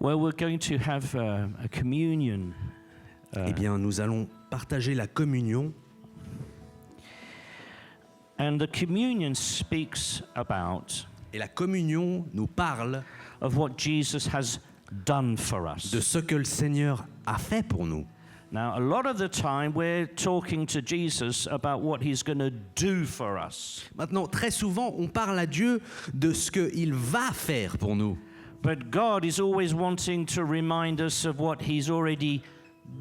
Well, we're going to have a communion. Eh bien, nous allons partager la communion. And the communion speaks about Et la communion nous parle of what Jesus has done for us. de ce que le Seigneur a fait pour nous. Now, a lot of the time we're talking to Jesus about what he's going to do for us. Maintenant, très souvent, on parle à Dieu de ce qu'il va faire pour nous. But God is always wanting to remind us of what he's already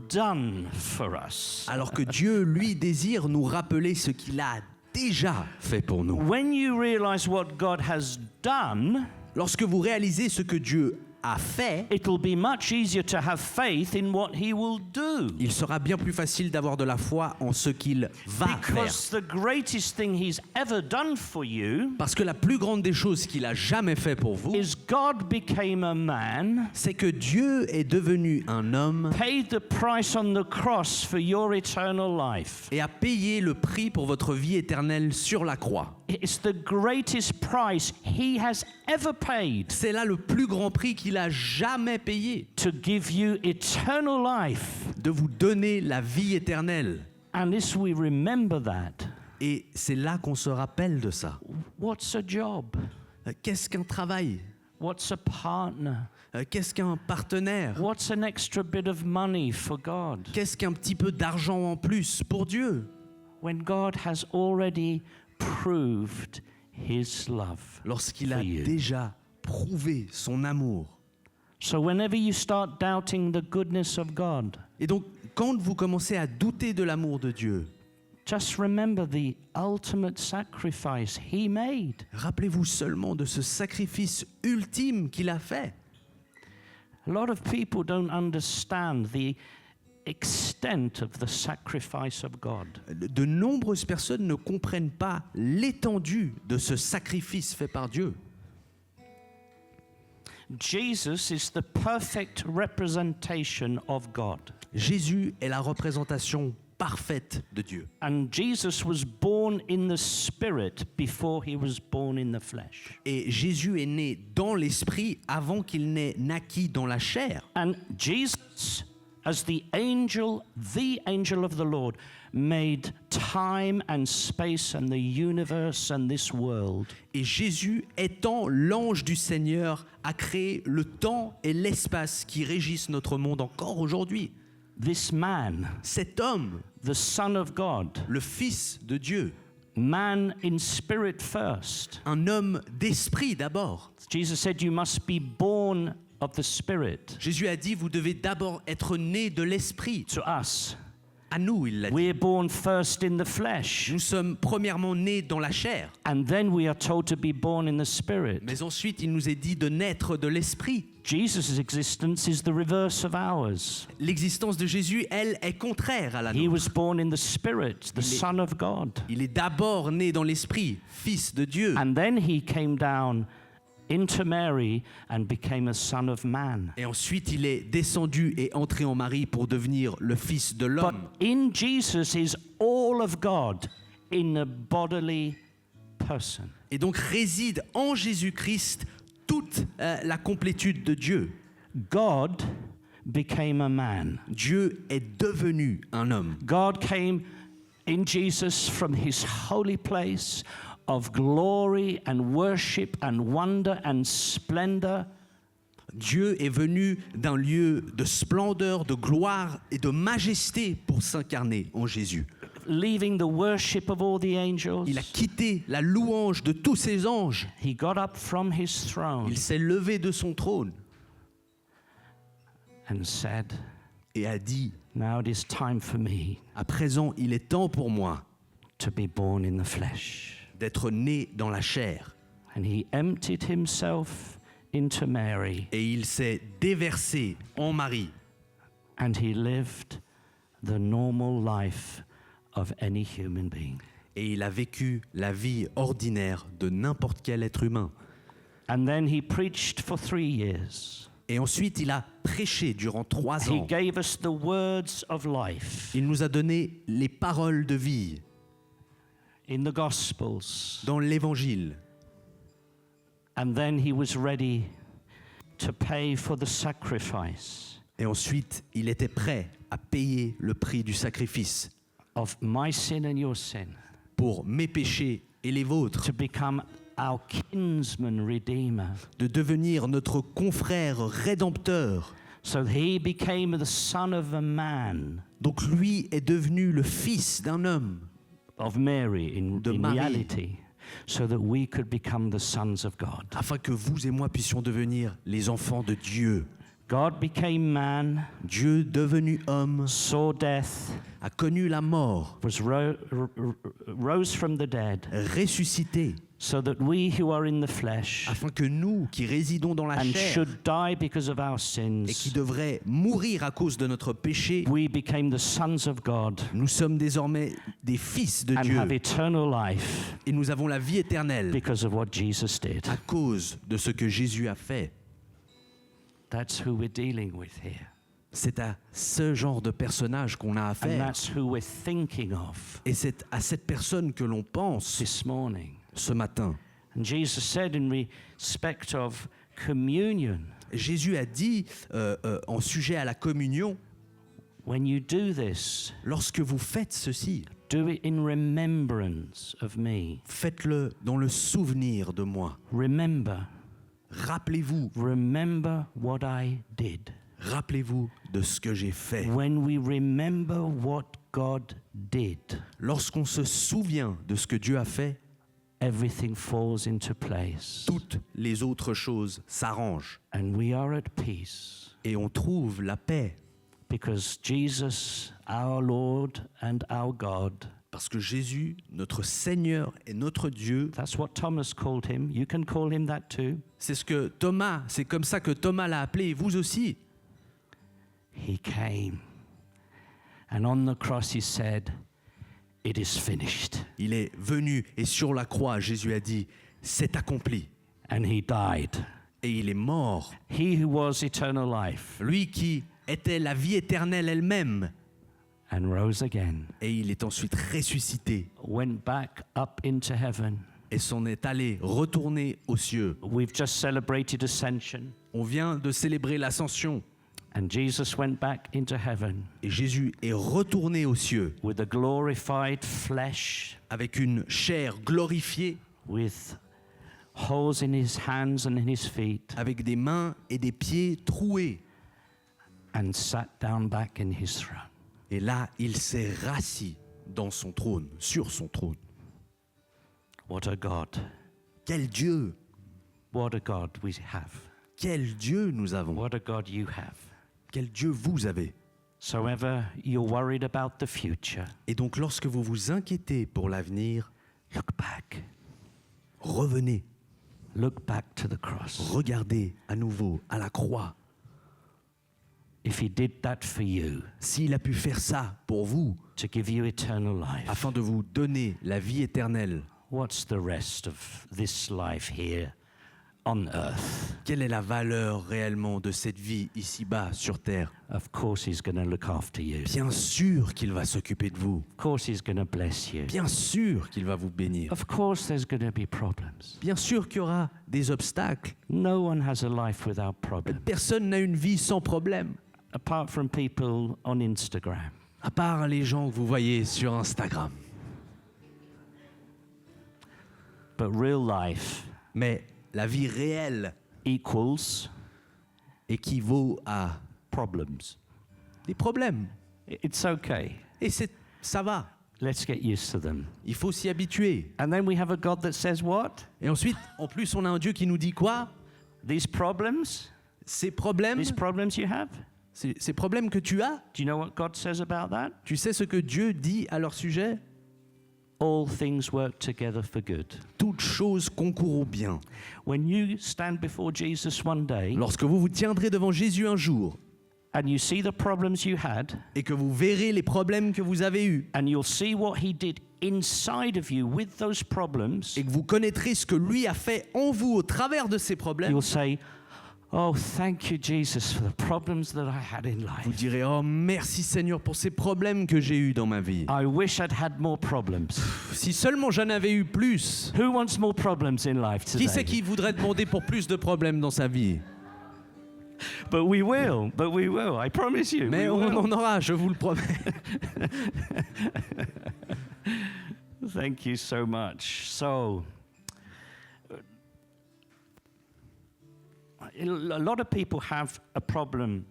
done for us. Alors que Dieu, lui, désire nous rappeler ce qu'il a déjà fait pour nous. When you realize what God has done, Lorsque vous réalisez ce que Dieu a fait, it will be much easier to have faith in what he will do. il sera bien plus facile d'avoir de la foi en ce qu'il va faire. Because the greatest thing he's ever done for you Parce que la plus grande des choses qu'il a jamais fait pour vous, is God became a man, c'est que Dieu est devenu un homme paid the price on the cross for your eternal life. et a payé le prix pour votre vie éternelle sur la croix. It's the greatest price he has ever paid C'est là le plus grand prix qu'il a jamais payé, to give you eternal life. de vous donner la vie éternelle. And as we remember that, Et c'est là qu'on se rappelle de ça. what's a job? Qu'est-ce qu'un travail? What's a partner? Qu'est-ce qu'un partenaire? What's an extra bit of money for God? Qu'est-ce qu'un petit peu d'argent en plus pour Dieu? When God has already proved his love Lorsqu'il for a you. déjà prouvé son amour. So whenever you start doubting the goodness of God, Et donc, quand vous commencez à douter de l'amour de Dieu, just remember the ultimate sacrifice he made. rappelez-vous seulement de ce sacrifice ultime qu'il a fait. A lot of people don't understand the extent of the sacrifice of God. De nombreuses personnes ne comprennent pas l'étendue de ce sacrifice fait par Dieu. Jesus is the perfect representation of God. Jésus est la représentation parfaite de Dieu. And Jesus was born in the spirit before he was born in the flesh. Et Jésus est né dans l'esprit avant qu'il n'ait naquis dans la chair. And Jesus, as the angel of the Lord, made time and space and the universe and this world. Et Jésus, étant l'ange du Seigneur, a créé le temps et l'espace qui régissent notre monde encore aujourd'hui. This man, Cet homme, the Son of God, le Fils de Dieu, man in spirit first. un homme d'esprit d'abord. Jesus said you must be born of the Spirit. Jésus a dit, vous devez d'abord être né de l'esprit. To us, À nous, il l'a dit. we're born first in the flesh, Nous sommes premièrement nés dans la chair, and then we are told to be born in the Spirit. mais ensuite il nous est dit de naître de l'esprit. Jesus' existence is the reverse of ours. L'existence de Jésus, elle, est contraire à la He nôtre. was born in the Spirit, the Son of God. Il est d'abord né dans l'esprit, fils de Dieu. And then he came down into Mary and became a son of man. Et ensuite, il est descendu et entré en Marie pour devenir le fils de But l'homme. in Jesus is all of God in a bodily person. Et donc réside en Jésus-Christ toute la complétude de Dieu. God became a man. Dieu est devenu un homme. God came in Jesus from his holy place of glory and worship and wonder and splendor. Dieu est venu d'un lieu de splendeur, de gloire et de majesté pour s'incarner en Jésus. Leaving the worship of all the angels, Il a quitté la louange de tous ses anges. he got up from his throne Il s'est levé de son trône and said, et a dit, now it is time for me à présent, il est temps pour moi to be born in the flesh. d'être né dans la chair. And he emptied himself into Mary, Et il s'est déversé en Marie. and he lived the normal life of any human being. Et il a vécu la vie ordinaire de n'importe quel être humain. And then he preached for 3 years. Et ensuite, il a prêché durant 3 He ans. gave us the words of life Il nous a donné les paroles de vie in the Gospels. dans l'Évangile. And then he was ready to pay for the sacrifice Et ensuite, il était prêt à payer le prix du sacrifice of my sin and your sin, pour mes péchés et les vôtres, to become our kinsman redeemer. de devenir notre confrère rédempteur. So he became the son of a man, Donc lui est devenu le fils d'un homme, of Mary in Marie. reality, so that we could become the sons of God. afin que vous et moi puissions devenir les enfants de Dieu. God became man, Dieu devenu homme saw death, a connu la mort, rose from the dead, ressuscité, so that we who are in the flesh afin que nous qui résidons dans la and chair should die because of our et qui sins, devraient mourir à cause de notre péché, we became the sons of God nous sommes désormais des fils de and Dieu have eternal life et nous avons la vie éternelle because of what Jesus did. à cause de ce que Jésus a fait. That's who we're dealing with here. C'est à ce genre de personnage qu'on a And affaire that's who we're thinking of et c'est à cette personne que l'on pense this morning. ce matin. And Jesus said in respect of communion, Jésus a dit en sujet à la communion, when you do this, lorsque vous faites ceci, do it in remembrance of me. faites-le dans le souvenir de moi. Remember. Rappelez-vous, Remember what I did. rappelez-vous de ce que j'ai fait. When we remember what God did, Lorsqu'on se souvient de ce que Dieu a fait, everything falls into place. toutes les autres choses s'arrangent And we are at peace et on trouve la paix. because Jesus, our Lord and our God, Parce que Jésus, notre Seigneur et notre Dieu, that's what Thomas called him. You can call him that too. c'est comme ça que Thomas l'a appelé, et vous aussi. He came. And on the cross he said, "It is finished." Il est venu et sur la croix, Jésus a dit, c'est accompli. And he died. Et il est mort. He who was eternal life Lui qui était la vie éternelle elle-même. and rose again, Et il est ensuite ressuscité went back up into heaven. et s'en est allé retourner aux cieux. We've just celebrated ascension, On vient de célébrer l'ascension and Jesus went back into heaven et Jésus est retourné aux cieux with a glorified flesh, avec une chair glorifiée, with holes in his hands and in his feet, avec des mains et des pieds troués. and sat down back in his throne. Et là, il s'est rassis dans son trône, sur son trône. What a God. Quel Dieu! What a God we have. Quel Dieu nous avons! What a God you have. Quel Dieu vous avez! So ever you're worried about the future, Et donc, lorsque vous vous inquiétez pour l'avenir, look back. revenez, Look back to the cross. regardez à nouveau à la croix. If he did that for you, S'il a pu faire ça pour vous, to give you eternal life, afin de vous donner la vie éternelle, what's the rest of this life here on earth? quelle est la valeur réellement de cette vie ici-bas sur terre? Of course he's going to look after you. Bien sûr qu'il va s'occuper de vous. Of course he's going to bless you. Bien sûr qu'il va vous bénir. Of course there's going to be problems. Bien sûr qu'il y aura des obstacles. No one has a life without problems, Personne n'a une vie sans problème, apart from people on Instagram. à part les gens que vous voyez sur Instagram. But real life Mais la vie réelle equals équivaut à problems. des problèmes. It's okay. Et ça va. Let's get used to them. Il faut s'y habituer. And then we have a God that says what? Et ensuite, en plus, on a un Dieu qui nous dit quoi? These problems Ces problèmes you have, ces problèmes que tu as, do you know what God says about that? tu sais ce que Dieu dit à leur sujet? All things work together for good. Toutes choses concourent au bien. When you stand before Jesus one day Lorsque vous vous tiendrez devant Jésus un jour and you see the problems you had, et que vous verrez les problèmes que vous avez eus and you'll see what he did inside of you with those problems, et que vous connaîtrez ce que lui a fait en vous au travers de ces problèmes, you'll say, "Oh, thank you, Jesus, for the problems that I had in vous life. direz « Oh, merci Seigneur pour ces problèmes que j'ai eus dans ma vie. I wish I'd had more problems." Si seulement j'en avais eu plus. » Who wants more problems in life Qui c'est today? qui voudrait demander pour plus de problèmes dans sa vie? But we will, I promise you. Mais we on will. en aura, je vous le promets. Thank you so much. So, a lot of people have a problem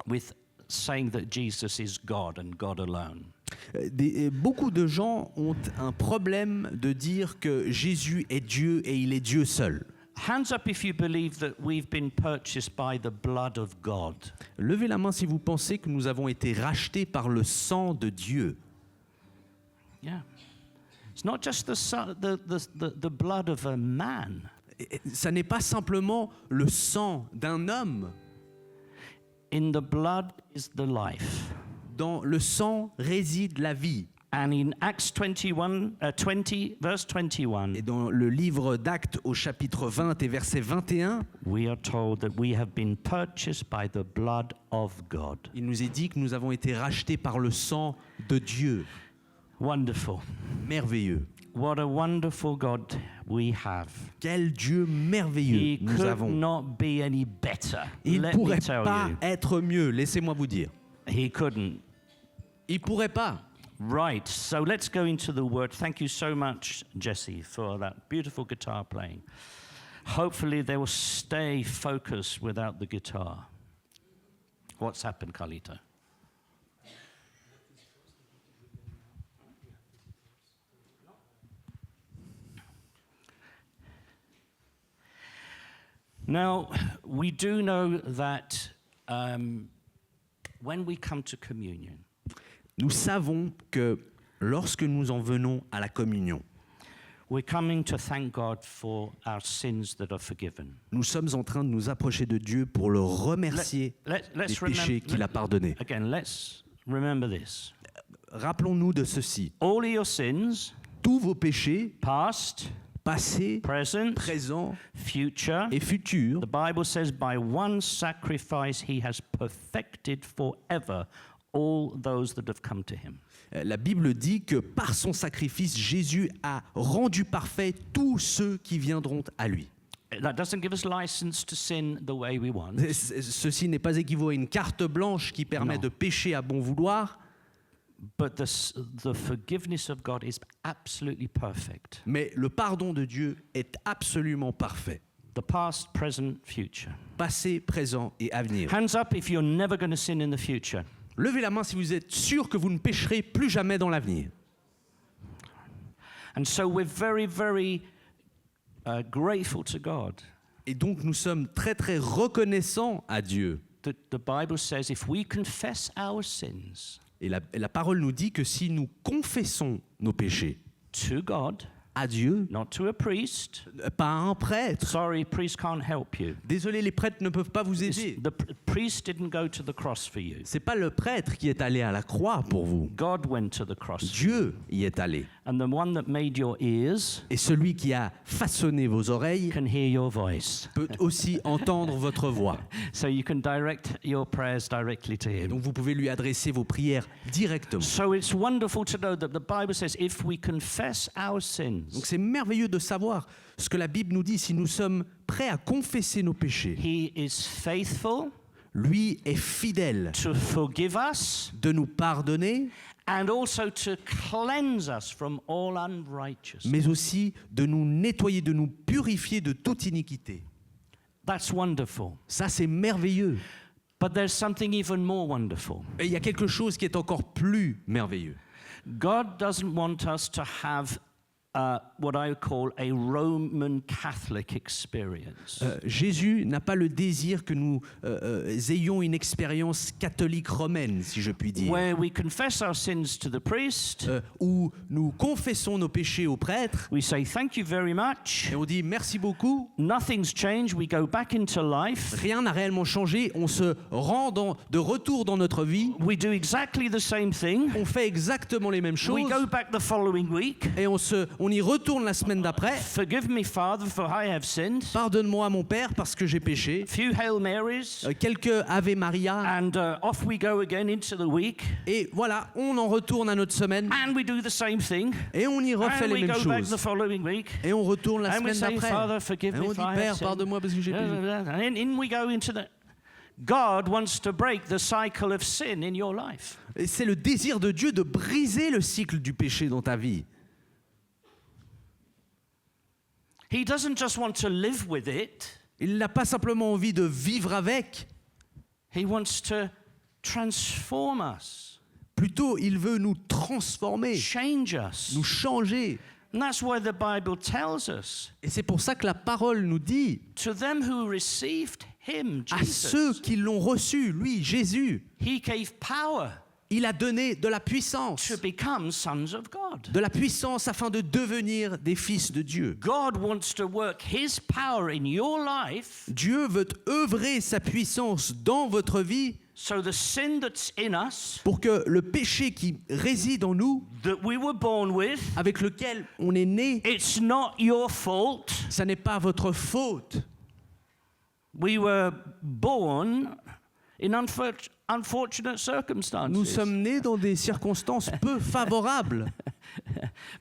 with saying that Jesus is God and God alone. Beaucoup de gens ont un problème de dire que Jésus est Dieu et il est Dieu seul. Hands up if you believe that we've been purchased by the blood of God. Levez la main si vous pensez que nous avons été rachetés par le sang de Dieu. Yeah. It's not just the blood of a man. Et ça n'est pas simplement le sang d'un homme. In the blood is the life. Dans le sang réside la vie. And in Acts 20, verse 21, Et dans le livre d'Actes au chapitre 20 et verset 21, we are told that we have been purchased by the blood of God. il nous est dit que nous avons été rachetés par le sang de Dieu. Wonderful. Merveilleux. What a wonderful God we have. Quel Dieu merveilleux He nous could avons. not be any better. Il ne Let me pourrait tell pas you. être mieux, laissez-moi vous dire. He couldn't. Il ne pourrait pas. Right, so let's go into the word. Thank you so much, Jesse, for that beautiful guitar playing. Hopefully they will stay focused without the guitar. What's happened, Carlito? Now, we do know that when we come to communion, Nous savons que lorsque nous en venons à la communion, we're coming to thank God for our sins that are forgiven. nous sommes en train de nous approcher de Dieu pour le remercier des péchés qu'il a pardonnés. Again, let's remember this. Rappelons-nous de ceci. All of your sins, Tous vos péchés, past, passés, present, présents future, et futurs, the Bible says by one sacrifice he has perfected forever all those that have come to him. la Bible dit que par son sacrifice, Jésus a rendu parfait tous ceux qui viendront à lui. That doesn't give us license to sin the way we want. Ceci n'est pas équivaut à une carte blanche qui permet Non. de pécher à bon vouloir, But the forgiveness of God is absolutely perfect. mais le pardon de Dieu est absolument parfait. The past, present, future. Passé, présent et à venir. Hands up if you're never going to sin in the future. Levez la main si vous êtes sûr que vous ne pécherez plus jamais dans l'avenir. And so we're very, very grateful to God. Et donc nous sommes très très reconnaissants à Dieu. The Bible says if we confess our sins Et la parole nous dit que si nous confessons nos péchés to God, à Dieu, not to a priest. pas à un prêtre. Sorry, priest can't help you. Désolé, les prêtres ne peuvent pas vous aider. The priest didn't go to the cross for you. C'est pas le prêtre qui est allé à la croix pour vous. God went to the cross. Dieu y est allé. And the one that made your ears Et celui qui a façonné vos oreilles can hear your voice. peut aussi entendre votre voix. So you can direct your prayers directly to him. Donc vous pouvez lui adresser vos prières directement. So it's wonderful to know that the Bible says if we confess our Donc sins, c'est merveilleux de savoir ce que la Bible nous dit. Si nous sommes prêts à confesser nos péchés, he is faithful lui est fidèle to forgive us de nous pardonner, and also to cleanse us from all unrighteousness. mais aussi de nous nettoyer, de nous purifier de toute iniquité. That's wonderful. Ça, c'est merveilleux. But there's something even more wonderful. Et il y a quelque chose qui est encore plus merveilleux. God doesn't want us to have what I call a Roman Catholic experience. Jésus n'a pas le désir que nous ayons une expérience catholique romaine, si je puis dire, Where we confess our sins to the priest, où nous confessons nos péchés au prêtre we say thank you very much. et on dit merci beaucoup, Nothing's changed. We go back into life. rien n'a réellement changé, on se rend de retour dans notre vie, We do exactly the same thing. on fait exactement les mêmes choses We go back the following week. et on y retourne la semaine d'après. Forgive me, Father, for I have sinned. Pardonne-moi mon Père parce que j'ai péché. Few Hail Marys. Quelques Ave Maria And off we go again into the week. et voilà, on en retourne à notre semaine And we do the same thing. et on y refait And les we mêmes go back the choses. following week. Et on retourne la And we semaine say, d'après. Father, forgive Et me on dit for I have Père, sinned. pardonne-moi parce que j'ai péché. And in we go into the... God wants to break the cycle of sin in your life. Et c'est le désir de Dieu de briser le cycle du péché dans ta vie. He doesn't just want to live with it. Il n'a pas simplement envie de vivre avec. He wants to transform us, Plutôt, il veut nous transformer, change us. nous changer. And that's why the Bible tells us, Et c'est pour ça que la parole nous dit, to them who received him, à ceux Jesus, qui l'ont reçu, lui, Jésus, he gave power il a donné de la puissance. to become sons of God. De la puissance afin de devenir des fils de Dieu. God wants to work his power in your life Dieu veut œuvrer sa puissance dans votre vie so the sin that's in us, pour que le péché qui réside en nous, that we were born with, avec lequel on est né, it's not your fault. ça n'est pas votre faute. We were born in unfortunate Nous circumstances. sommes nés dans des circonstances peu favorables.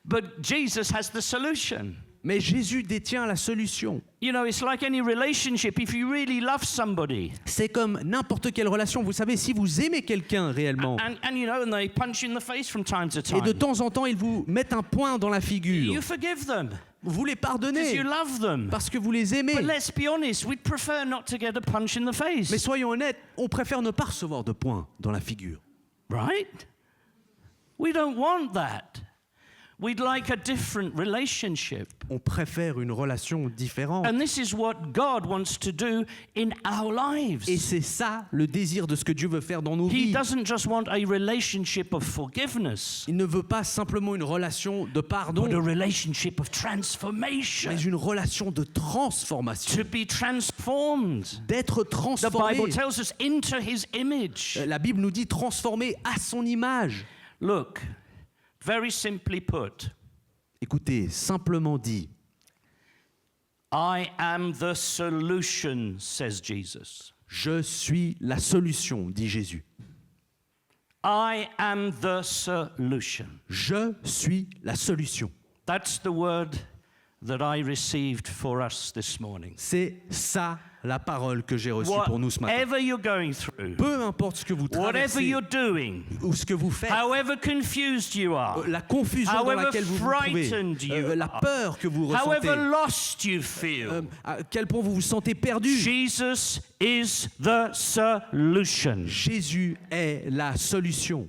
But Jesus has the solution. Mais Jésus détient la solution. You know, it's like any relationship. If you really love somebody, C'est comme n'importe quelle relation. Vous savez, si vous aimez quelqu'un réellement, and you know, and they punch you in the face from time to et de time, temps en temps, ils vous mettent un poing dans la you figure, forgive them vous les because pardonnez you love them. parce que vous les aimez. But let's be honest, we'd prefer not to get a punch in the Mais face, soyons honnêtes, on préfère ne pas recevoir de poing dans la figure. right? We don't want that. We'd like a different relationship. On préfère une relation différente. And this is what God wants to do in our lives. Et c'est ça le désir de ce que Dieu veut faire dans nos He vies. doesn't just want a relationship of forgiveness, Il ne veut pas simplement une relation de pardon, but a relationship of transformation. mais une relation de transformation. To be transformed. D'être The transformé. Bible tells us into his image. La Bible nous dit transformé à son image. Look, very simply put, Écoutez, simplement dit, I am the solution, says Jesus. je suis la solution, dit Jésus. I am the solution. Je suis la solution. That's the word that I received for us this morning. C'est ça la parole que j'ai reçue pour nous ce matin. Whatever you're going through, Peu importe ce que vous whatever traversez you're doing, ou ce que vous faites, however confused you are, la confusion dans however laquelle vous vous trouvez, frightened you la are, peur que vous ressentez, however lost you feel, à quel point vous vous sentez perdu, Jesus is the solution. Jésus est la solution.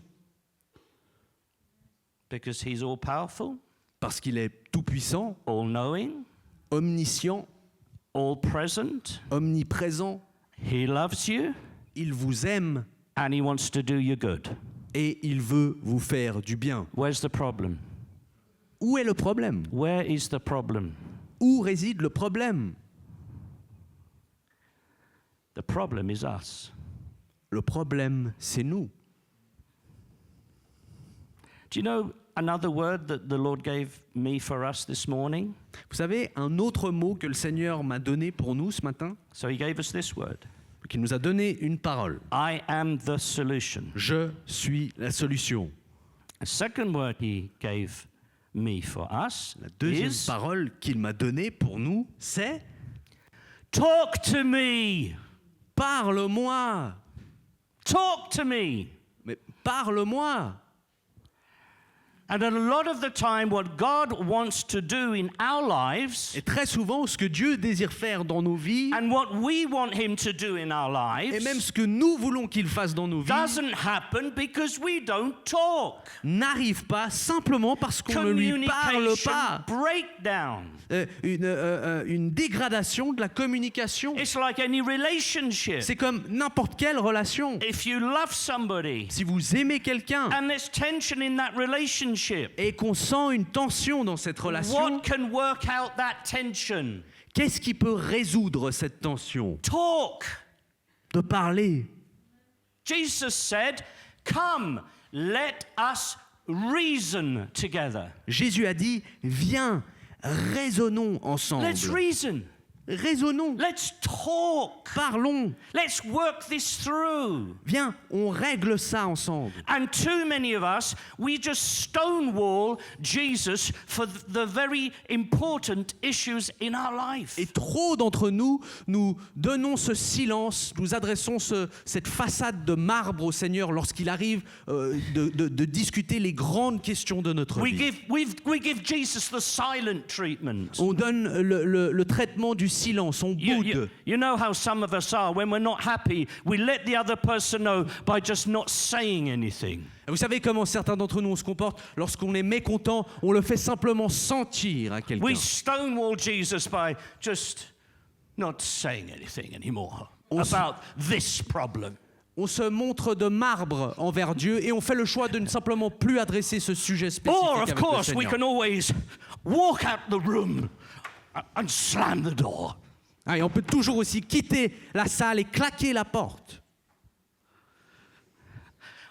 Because he's all powerful, Parce qu'il est tout-puissant, all knowing, omniscient, all present. omniprésent. He loves you Il vous aime and he wants to do you good. et il veut vous faire du bien. Where's the problem? Où est le problème? Where is the problem? Où réside le problème? The problem is us. Le problème, c'est nous. Do you know another word that the Lord gave me for us this morning? Vous savez, un autre mot que le Seigneur m'a donné pour nous ce matin, So he gave us this word. qui nous a donné une parole. I am the solution. Je suis la solution. A second word he gave me for us La deuxième is parole qu'il m'a donnée pour nous, c'est talk to me. parle-moi. Talk to me. Mais parle-moi. And a lot of the time, what God wants to do in our lives Et très souvent, ce que Dieu désire faire dans nos vies, and what we want Him to do in our et même lives ce que nous voulons qu'il fasse dans nos vies, doesn't happen because we don't talk. n'arrive pas simplement parce qu'on ne lui parle Communication pas. breakdown. Une dégradation de la communication. It's like any relationship. C'est comme n'importe quelle relation. If you love somebody Si vous aimez quelqu'un and there's tension in that relationship, et qu'on sent une tension dans cette relation, what can work out that tension? qu'est-ce qui peut résoudre cette tension? Talk. De parler. Jesus said, "Come, let us reason together." Jésus a dit, viens, raisonnons ensemble. Let's reason. Raisonnons, Let's talk. parlons. Let's work this through. Viens, on règle ça ensemble. And too many of us, we just stonewall Jesus for the very important issues in our life. Et trop d'entre nous, nous donnons ce silence, nous adressons cette façade de marbre au Seigneur lorsqu'il arrive de discuter les grandes questions de notre We vie. give Jesus the silent treatment. On donne le traitement du silence, on boude. You know how some of us are when we're not happy, we let the other person know by just not saying anything. Vous savez comment certains d'entre nous on se comporte lorsqu'on est mécontent, on le fait simplement sentir à quelqu'un. We stonewall Jesus by just not saying anything anymore about this problem. On se montre de marbre envers Dieu et on fait le choix de ne simplement plus adresser ce sujet spécifique Or, avec of le course, we Seigneur. can always walk out the room and slam the door. Ah, et on peut toujours aussi quitter la salle et claquer la porte.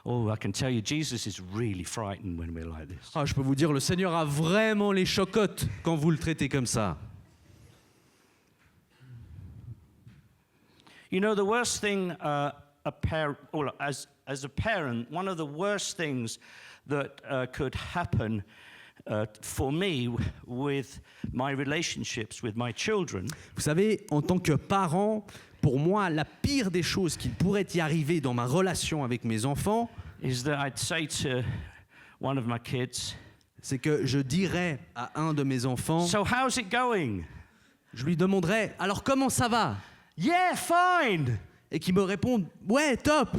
Oh, I can tell you, Jesus is really frightened when we're like this. Ah, je peux vous dire, le Seigneur a vraiment les chocottes quand vous le traitez comme ça. You know, the worst thing a parent, as a parent, one of the worst things that could happen for me with my relationships with my children Vous savez, en tant que parent, pour moi, la pire des choses qui pourrait y arriver dans ma relation avec mes enfants, is that I'd say to one of my kids, c'est que je dirais à un de mes enfants, "So how's it going?" je lui demanderais, alors comment ça va? "Yeah, fine." Et qu'il me réponde, ouais, top.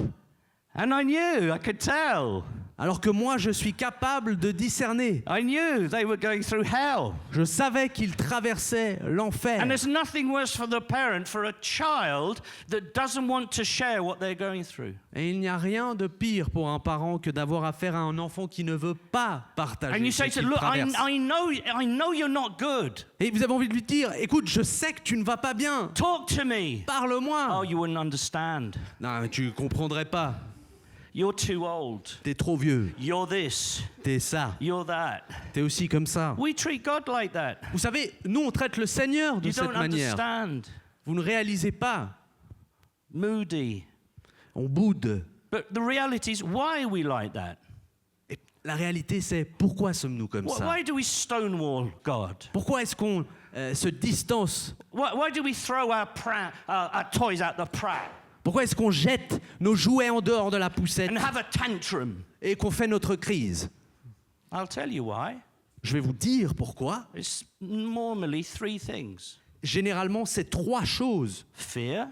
And I knew, I could tell. Alors que moi, je suis capable de discerner. I knew they were going through hell. Je savais qu'ils traversaient l'enfer. And there's nothing worse for the parent, for a child that doesn't want to share what they're going through. Et il n'y a rien de pire pour un parent que d'avoir affaire à un enfant qui ne veut pas partager And you ce say to qu'il look, traverse. I know you're not good. Et vous avez envie de lui dire, écoute, je sais que tu ne vas pas bien. Talk to me. Parle-moi. Oh, you wouldn't understand. Non, mais tu comprendrais pas. You're too old. T'es trop vieux. You're this. T'es ça. You're that. T'es aussi comme ça. We treat God like that. Vous savez, nous, on traite le Seigneur de You cette don't manière. understand. Vous ne réalisez pas. Moody. On boude. But the reality is, why are we like that? Et la réalité, c'est pourquoi sommes-nous comme ça? Why do we stonewall God? Pourquoi est-ce qu'on se distance? Why do we throw our toys out the pram Pourquoi est-ce qu'on jette nos jouets en dehors de la poussette and have a tantrum? et qu'on fait notre crise? I'll tell you why. Je vais vous dire pourquoi. It's normally three things: Généralement, c'est trois choses. fear,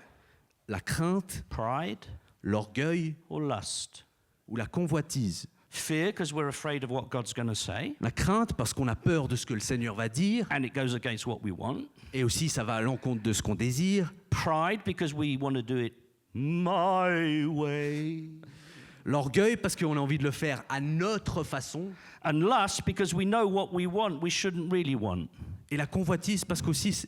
La crainte, pride, l'orgueil or lust. ou la convoitise. Fear, because we're afraid of what God's going to say, La crainte parce qu'on a peur de ce que le Seigneur va dire. and it goes against what we want. Et aussi, ça va à l'encontre de ce qu'on désire. Pride, because we want to do it my way. L'orgueil parce qu'on a envie de le faire à notre façon. And lust, because we know what we want, we shouldn't really want. Et la convoitise parce qu'aussi,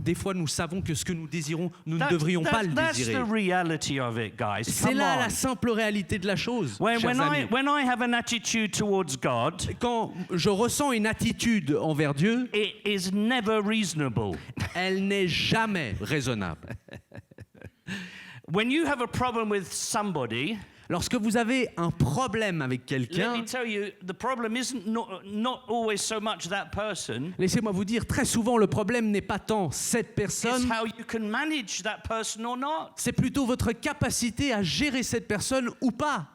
des fois, nous savons que ce que nous désirons, nous ne devrions pas le That's désirer. the reality of it, guys. C'est Come là on. la simple réalité de la chose, When chers amis. I have an attitude towards God, Quand je ressens une attitude envers Dieu, it is never reasonable. elle n'est jamais raisonnable. When you have a problem with somebody, Lorsque vous avez un problème avec let quelqu'un, me tell you, the problem isn't not always so much that person. laissez-moi vous dire, très souvent, le problème n'est pas tant cette It's personne, how you can manage that person or not. c'est plutôt votre capacité à gérer cette personne ou pas.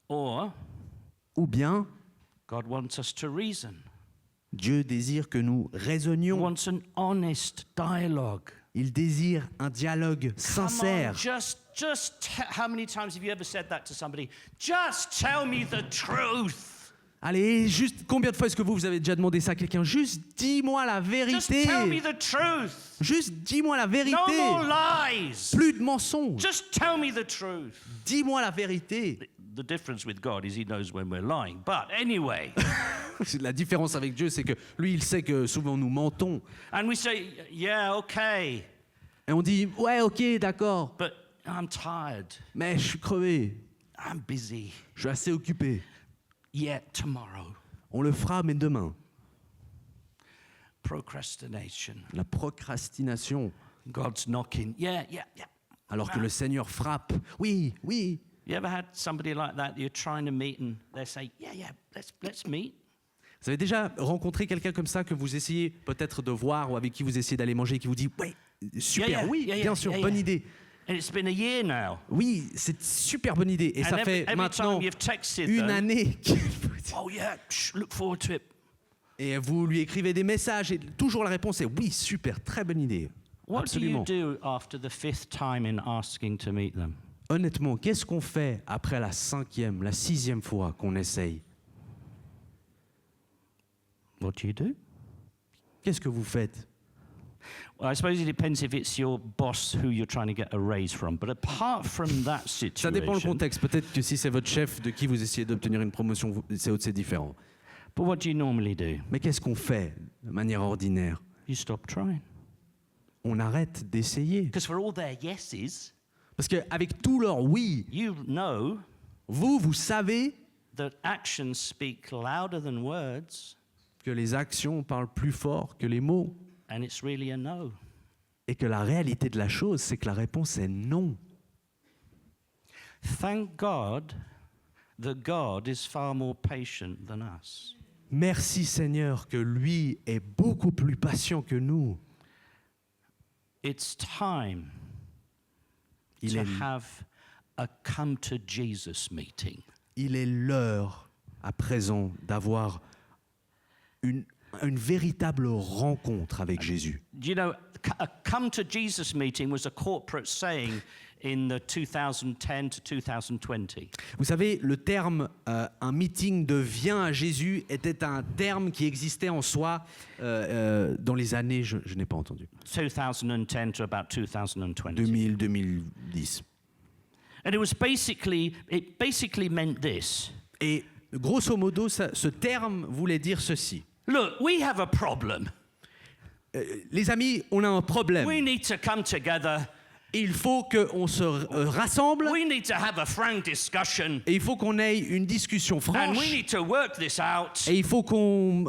Or Ou bien, God wants us to reason. Dieu désire que nous He raisonnions. wants an honest dialogue. Il désire un dialogue Come on, sincère. how many times have you ever said that to somebody? Just tell me the truth. Allez, juste combien de fois est-ce que vous avez déjà demandé ça à quelqu'un? Juste dis-moi la Just vérité. tell me the truth. Juste dis-moi la No vérité. more lies. Plus de mensonges. Just tell me the truth. Dis-moi la vérité. The difference with God is he knows when we're lying. But anyway, La différence avec Dieu, c'est que lui, il sait que souvent nous mentons. and we say, yeah, okay, Et on dit, ouais, ok, d'accord, but I'm tired. mais je suis crevé. I'm busy. Je suis assez occupé. Yeah, tomorrow. On le fera, mais demain. Procrastination. La procrastination. God's knocking. Yeah. Alors que le Seigneur frappe. Oui. You ever had somebody like that you're trying to meet and they say, yeah, let's meet? Vous avez déjà rencontré quelqu'un comme ça que vous essayez peut-être de voir ou avec qui vous essayez d'aller manger et qui vous dit « Ouais, super, Yeah, oui, yeah, bien sûr, yeah, bonne yeah. idée. And it's been a year now. Oui, c'est super bonne idée. » Et And ça every fait time maintenant you've texted une them, année qu'il vous dit. oh yeah, look forward to it. Et vous lui écrivez des messages et toujours la réponse est « Oui, super, très bonne idée. » What Absolument. do you do after the 5th time in asking to meet them? Honnêtement, qu'est-ce qu'on fait après la 5e, la 6e fois qu'on essaye? What do you do? Qu'est-ce que vous faites? Well, I suppose it depends if it's your boss who you're trying to get a raise from. But apart from that Ça dépend le situation, contexte. Peut-être que si c'est votre chef de qui vous essayez d'obtenir une promotion, c'est différent. but what do you normally do? Mais qu'est-ce qu'on fait de manière ordinaire? You stop trying. On arrête d'essayer. Because for all their yeses, Parce qu'avec tout leur oui, you know vous savez that actions speak louder than words, que les actions parlent plus fort que les mots. and it's really a no. Et que la réalité de la chose, c'est que la réponse est non. Thank God that God is far more patient than us. Merci Seigneur que lui est beaucoup plus patient que nous. It's time Il to est, have a come to Jesus meeting. il est l'heure à présent d'avoir une véritable rencontre avec Jésus. You know, a come to Jesus meeting was a corporate saying in the 2010 to 2020. Vous savez, le terme un meeting de viens à Jésus était un terme qui existait en soi dans les années, je n'ai pas entendu, 2010 to about 2020. 2000-2010. And it basically meant this. Et grosso modo, ce terme voulait dire ceci. Look, we have a problem. Les amis, on a un problème. We need to come together. Il faut qu'on se rassemble We need to have a frank discussion. et il faut qu'on ait une discussion And we franche need to work this out et il faut qu'on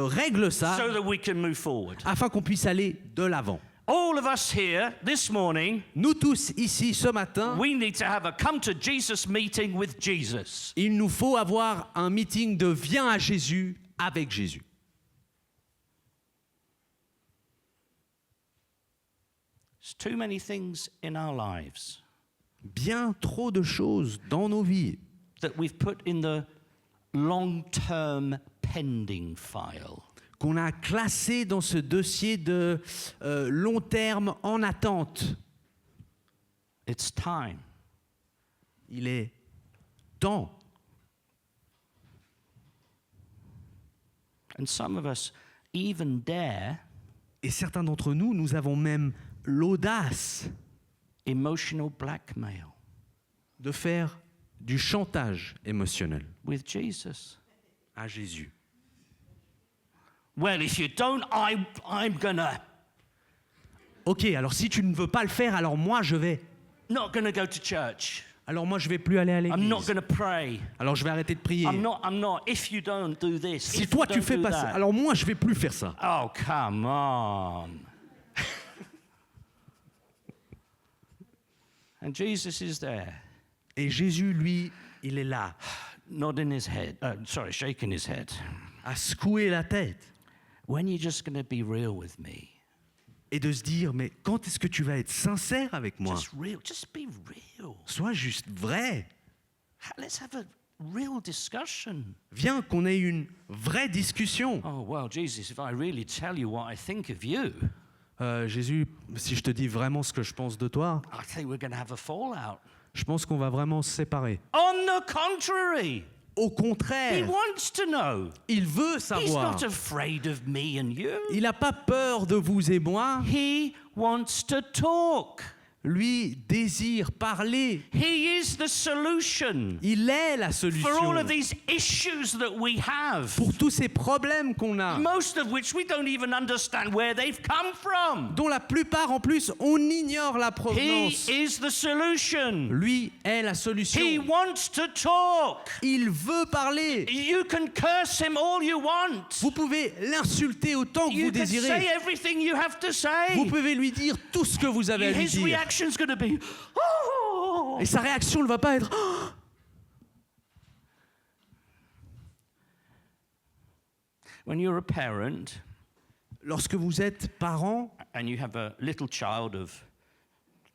règle ça so that we can move forward. afin qu'on puisse aller de l'avant. All of us here this morning, Nous tous ici ce matin, we need to have a come to Jesus meeting with Jesus. il nous faut avoir un meeting de viens à Jésus avec Jésus. There's too many things in our lives Bien trop de choses dans nos vies that we've put in the long-term pending file. qu'on a classées dans ce dossier de long terme en attente. It's time. Il est temps. And some of us even dare Et certains d'entre nous, nous avons même l'audace emotional blackmail de faire du chantage émotionnel with Jesus. à Jésus. Well, if you don't, I'm gonna Ok, alors si tu ne veux pas le faire, alors moi je vais. not gonna go to church. Alors moi je vais plus aller à I'm not l'église. gonna pray. Alors je vais arrêter de prier. I'm not. If you don't do this, Si if toi you tu don't fais do pas ça, that. alors moi je vais plus faire ça. Oh, come on. And Jesus is there, Et Jésus, lui, il est là, nodding his head. Shaking his head. à secouer la tête When you're just going to be real with me, et de se dire, mais quand est-ce que tu vas être sincère avec moi? just real, just be real. Sois juste vrai. Let's have a real discussion. Viens qu'on ait une vraie discussion. Oh, well, Jesus, if I really tell you what I think of you, Jésus, si je te dis vraiment ce que je pense de toi, I think we're going to have a fallout. je pense qu'on va vraiment se séparer. On the contrary, Au he contraire, wants to know. il veut He's savoir. not afraid of me and you. Il n'a pas peur de vous et moi. He wants to talk. lui, désire parler. He is the solution Il est la for all solution of these issues that we have, pour tous ces problèmes qu'on a, most of which we don't even understand where they've come from. dont la plupart, en plus, on ignore la He provenance. is the solution. Lui est la He solution. wants to talk. Il veut parler. You can curse him all you want. Vous pouvez l'insulter autant que You vous can say désirez. everything you have to say. Vous pouvez lui dire tout ce que vous avez à lui His dire. reaction's going to be, oh. Et sa réaction ne va pas être oh. When you're a parent Lorsque vous êtes parent and you have a little child of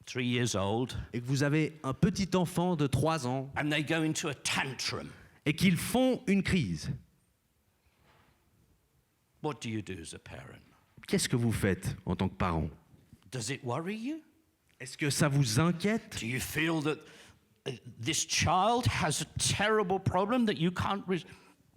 3 years old et que vous avez un petit enfant de 3 ans and they go into a tantrum, et qu'ils font une crise, what do you do as a parent? qu'est-ce que vous faites en tant que parent? Does it worry you? Est-ce que ça vous inquiète? Do you feel that this child has a terrible problem that you can't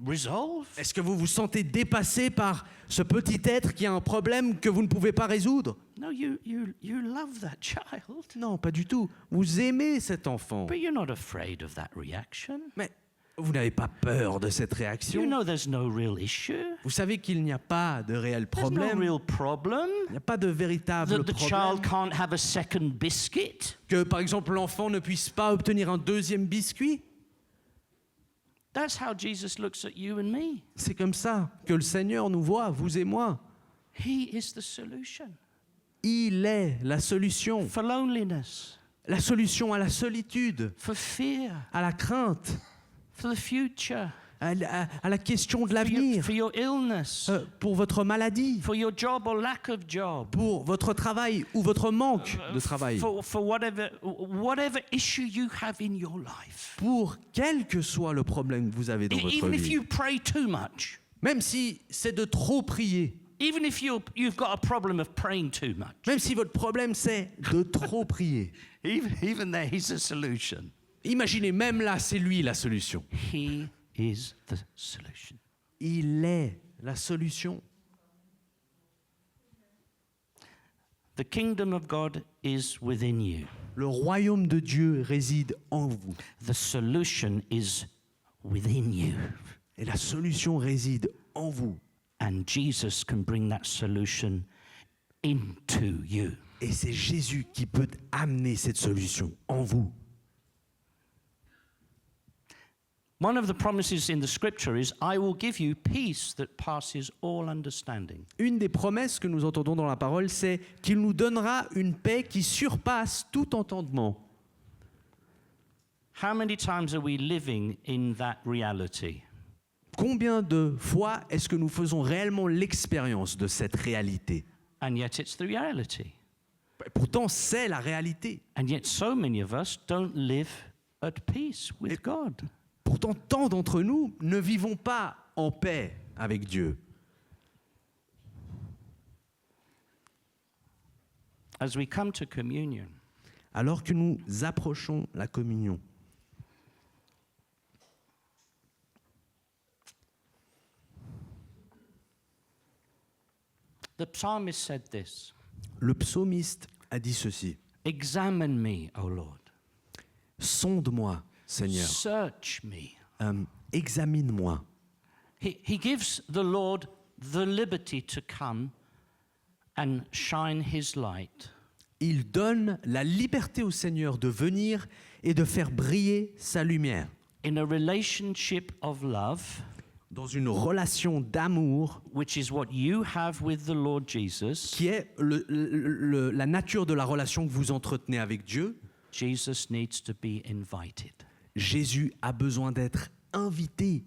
resolve? Est-ce que vous vous sentez dépassé par ce petit être qui a un problème que vous ne pouvez pas résoudre? No, you love that child, Non, pas du tout. Vous aimez cet enfant. but you're not afraid of that reaction. Mais vous n'avez pas peur de cette You réaction. know there's no real issue. Vous savez qu'il n'y a pas de réel There's no problème. real problem. Il n'y a pas de véritable That the child problème. can't have a second biscuit. Que, par exemple, l'enfant ne puisse pas obtenir un deuxième biscuit. That's how Jesus looks at you and me. C'est comme ça que le Seigneur nous voit, vous et moi. He is the solution Il est la solution. for loneliness, La solution à la solitude, for fear, à la crainte, for the future, à la question de for l'avenir, your illness, pour votre maladie, for your job or lack of job, pour votre travail ou votre manque de travail, for whatever issue you have in your life. pour quel que soit le problème que vous avez dans votre Even if vie. you pray too much, Même si c'est de trop prier, even if you've got a problem of praying too much, même si votre problème c'est de trop prier, even there he's a solution. imaginez, même là, c'est lui la solution. He is the solution. Il est la solution. The kingdom of God is within you. Le royaume de Dieu réside en vous. The solution is within you. Et la solution réside en vous. And Jesus can bring that solution into you. Et c'est Jésus qui peut amener cette solution en vous. One of the promises in the scripture is, I will give you peace that passes all understanding. Une des promesses que nous entendons dans la parole, c'est qu'il nous donnera une paix qui surpasse tout entendement. How many times are we living in that reality? Combien de fois est-ce que nous faisons réellement l'expérience de cette réalité? And yet it's the reality. Pourtant, c'est la réalité. And yet so many of us don't live at peace with God. Pourtant, tant d'entre nous ne vivons pas en paix avec Dieu. As we come to communion, Alors que nous approchons la communion, the psalmist said this, le psaumiste a dit ceci. examine me, O Lord. Sonde-moi, Seigneur. Search me. Examine-moi. He gives the Lord the liberty to come and shine his light. Il donne la liberté au Seigneur de venir et de faire briller sa lumière. In a relationship of love, Dans une relation d'amour which is what you have with the Lord Jesus, qui est la nature de la relation que vous entretenez avec Dieu, Jesus needs to be invited. Jésus a besoin d'être invité.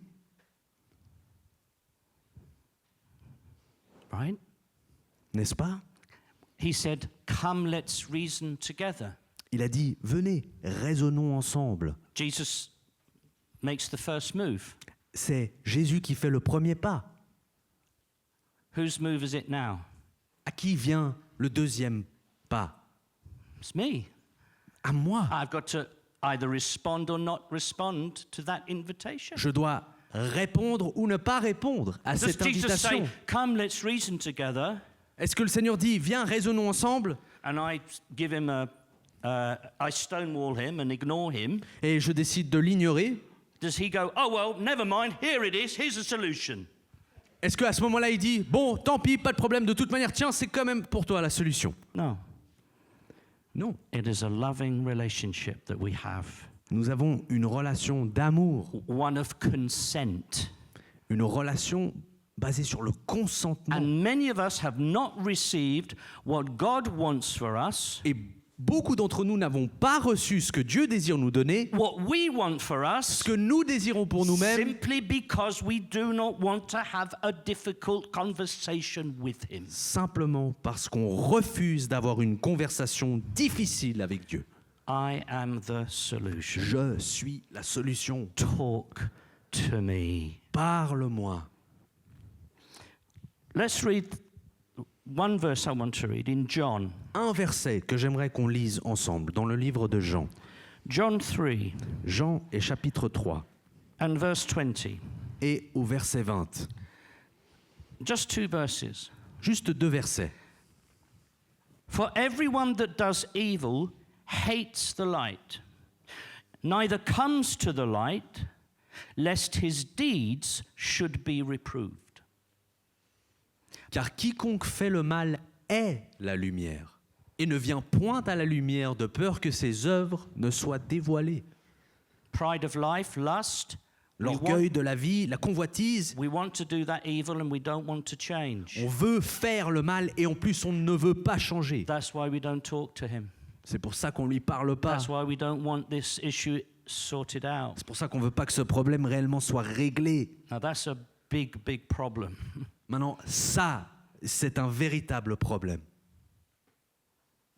Right? N'est-ce pas? He said, come, let's reason together. Il a dit, venez, raisonnons ensemble. Jesus makes the first move. C'est Jésus qui fait le premier pas. Whose move is it now? À qui vient le deuxième pas? It's me. À moi. I've got to either respond or not respond to that invitation. Je dois répondre ou ne pas répondre à Does cette Jesus invitation. say, come, let's reason together, Est-ce que le Seigneur dit, viens, raisonnons ensemble, and I give him a I stonewall him and ignore him, et je décide de l'ignorer, does he go, oh, well, never mind, here it is, here's a solution? est-ce qu'à ce moment-là, il dit « Bon, tant pis, pas de problème, de toute manière, tiens, c'est quand même pour toi la solution No. » Non. It is a loving relationship that we have, Nous avons une relation d'amour, one of consent. une relation basée sur le consentement. And many of us have not received what God wants for us, Et beaucoup d'entre nous n'avons pas reçu ce que Dieu désire nous donner, what we want for us, ce que nous désirons pour nous-mêmes, simply because we do not want to have a difficult conversation with Him. simplement parce qu'on refuse d'avoir une conversation difficile avec Dieu. I am the solution. Je suis la solution. Talk to me. Parle-moi. Let's read one verse I want to read in John. Un verset que j'aimerais qu'on lise ensemble dans le livre de Jean. John 3 Jean est chapitre 3 and verse 20. et au verset 20. Just two verses. Juste 2 versets. For everyone that does evil hates the light, neither comes to the light, lest his deeds should be reproved. Car quiconque fait le mal est la lumière et ne vient point à la lumière de peur que ses œuvres ne soient dévoilées. Pride of life, lust. L'orgueil de la vie, la convoitise, We want to do that evil and we don't want to change. on veut faire le mal et en plus on ne veut pas changer. That's why we don't talk to him. C'est pour ça qu'on ne lui parle pas. That's why we don't want this issue sorted out. C'est pour ça qu'on ne veut pas que ce problème réellement soit réglé. Now that's a big, big problem. Maintenant, ça, c'est un véritable problème.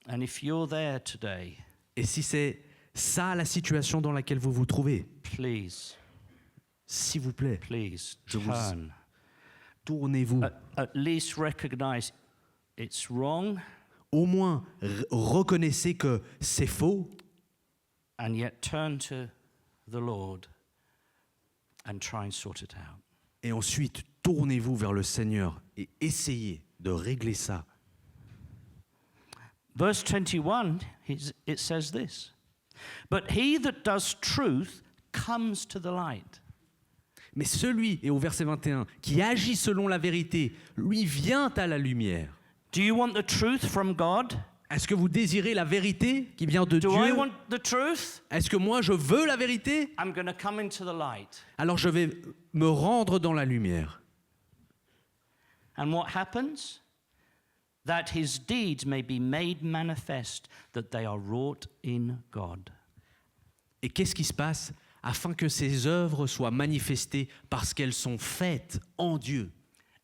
And if you're there today, Et si c'est ça la situation dans laquelle vous vous trouvez, please, s'il vous plaît, please Je vous- turn. tournez-vous. At least recognize it's wrong, Au moins, reconnaissez que c'est faux and yet turn to the Lord and try and sort it out. et ensuite tournez-vous vers le Seigneur et essayez de régler ça. Verse 21, it says this. But he that does truth comes to the light. Mais celui, et au verset 21, qui agit selon la vérité, lui vient à la lumière. Do you want the truth from God? Est-ce que vous désirez la vérité qui vient de Do I Dieu? want the truth? Est-ce que moi je veux la vérité? I'm going to come into the light. Alors je vais me rendre dans la lumière. And what happens? That his deeds may be made manifest, that they are wrought in God. Et qu'est-ce qui se passe? Afin que ses œuvres soient manifestées parce qu'elles sont faites en Dieu.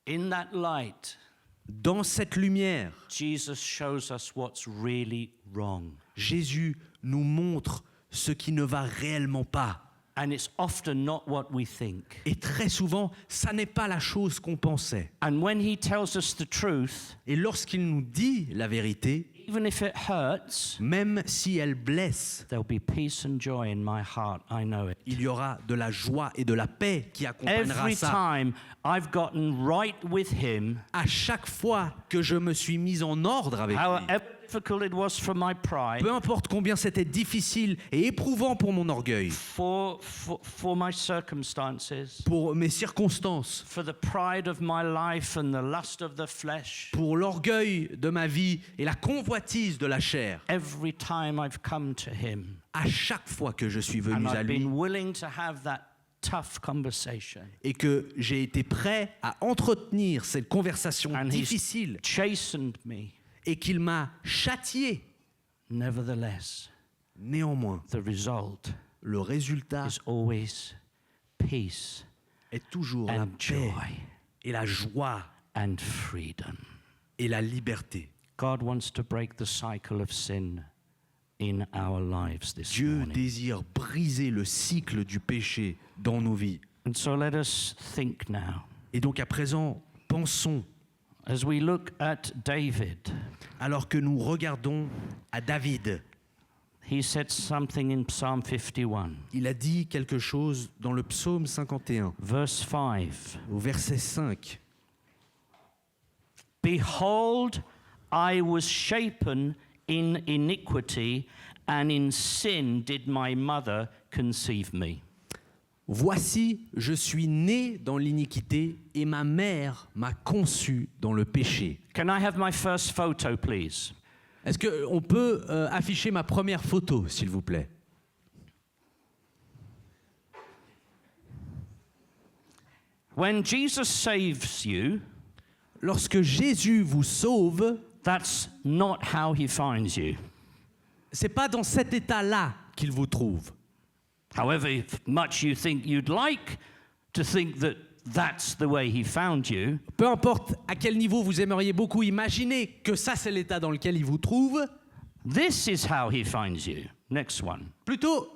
In that light, Dans cette lumière, Jesus shows us what's really wrong. Jésus nous montre ce qui ne va réellement pas. And it's often not what we think. Et très souvent, ça n'est pas la chose qu'on pensait. And when he tells us the truth, Et lorsqu'il nous dit la vérité, even if it hurts, même si elle blesse, there'll be peace and joy in my heart. I know it. il y aura de la joie et de la paix qui accompagnera Every ça. time I've gotten right with him, À chaque fois que je me suis mis en ordre avec lui, however difficult it was for my pride, peu importe combien c'était difficile et éprouvant pour mon orgueil, for my circumstances, pour mes circonstances, for the pride of my life and the lust of the flesh, pour l'orgueil de ma vie et la convoitise de la chair, every time I've come to him à chaque fois que je suis venu and à I've lui been willing to have that tough conversation, et que j'ai été prêt à entretenir cette conversation and difficile he's chastened me, et qu'il m'a châtié, nevertheless, néanmoins, the result le résultat is always peace est toujours la and paix joy et la joie and freedom. et la liberté. God wants to break the cycle of sin in our lives this Dieu morning. désire briser le cycle du péché dans nos vies. And so let us think now. Et donc à présent, pensons, As we look at David, alors que nous regardons à David, he said something in Psalm 51, il a dit quelque chose dans le psaume 51, verse 5. au verset 5. Behold, I was shapen in iniquity, and in sin did my mother conceive me. Voici, je suis né dans l'iniquité et ma mère m'a conçu dans le péché. Can I have my first photo, please? Est-ce qu'on peut afficher ma première photo, s'il vous plaît? When Jesus saves you, Lorsque Jésus vous sauve, that's not how he finds you. c'est pas dans cet état-là qu'il vous trouve. However much you think you'd like to think that that's the way he found you, Peu importe à quel niveau vous aimeriez beaucoup imaginer que ça c'est l'état dans lequel il vous trouve, this is how he finds you. Next one. plutôt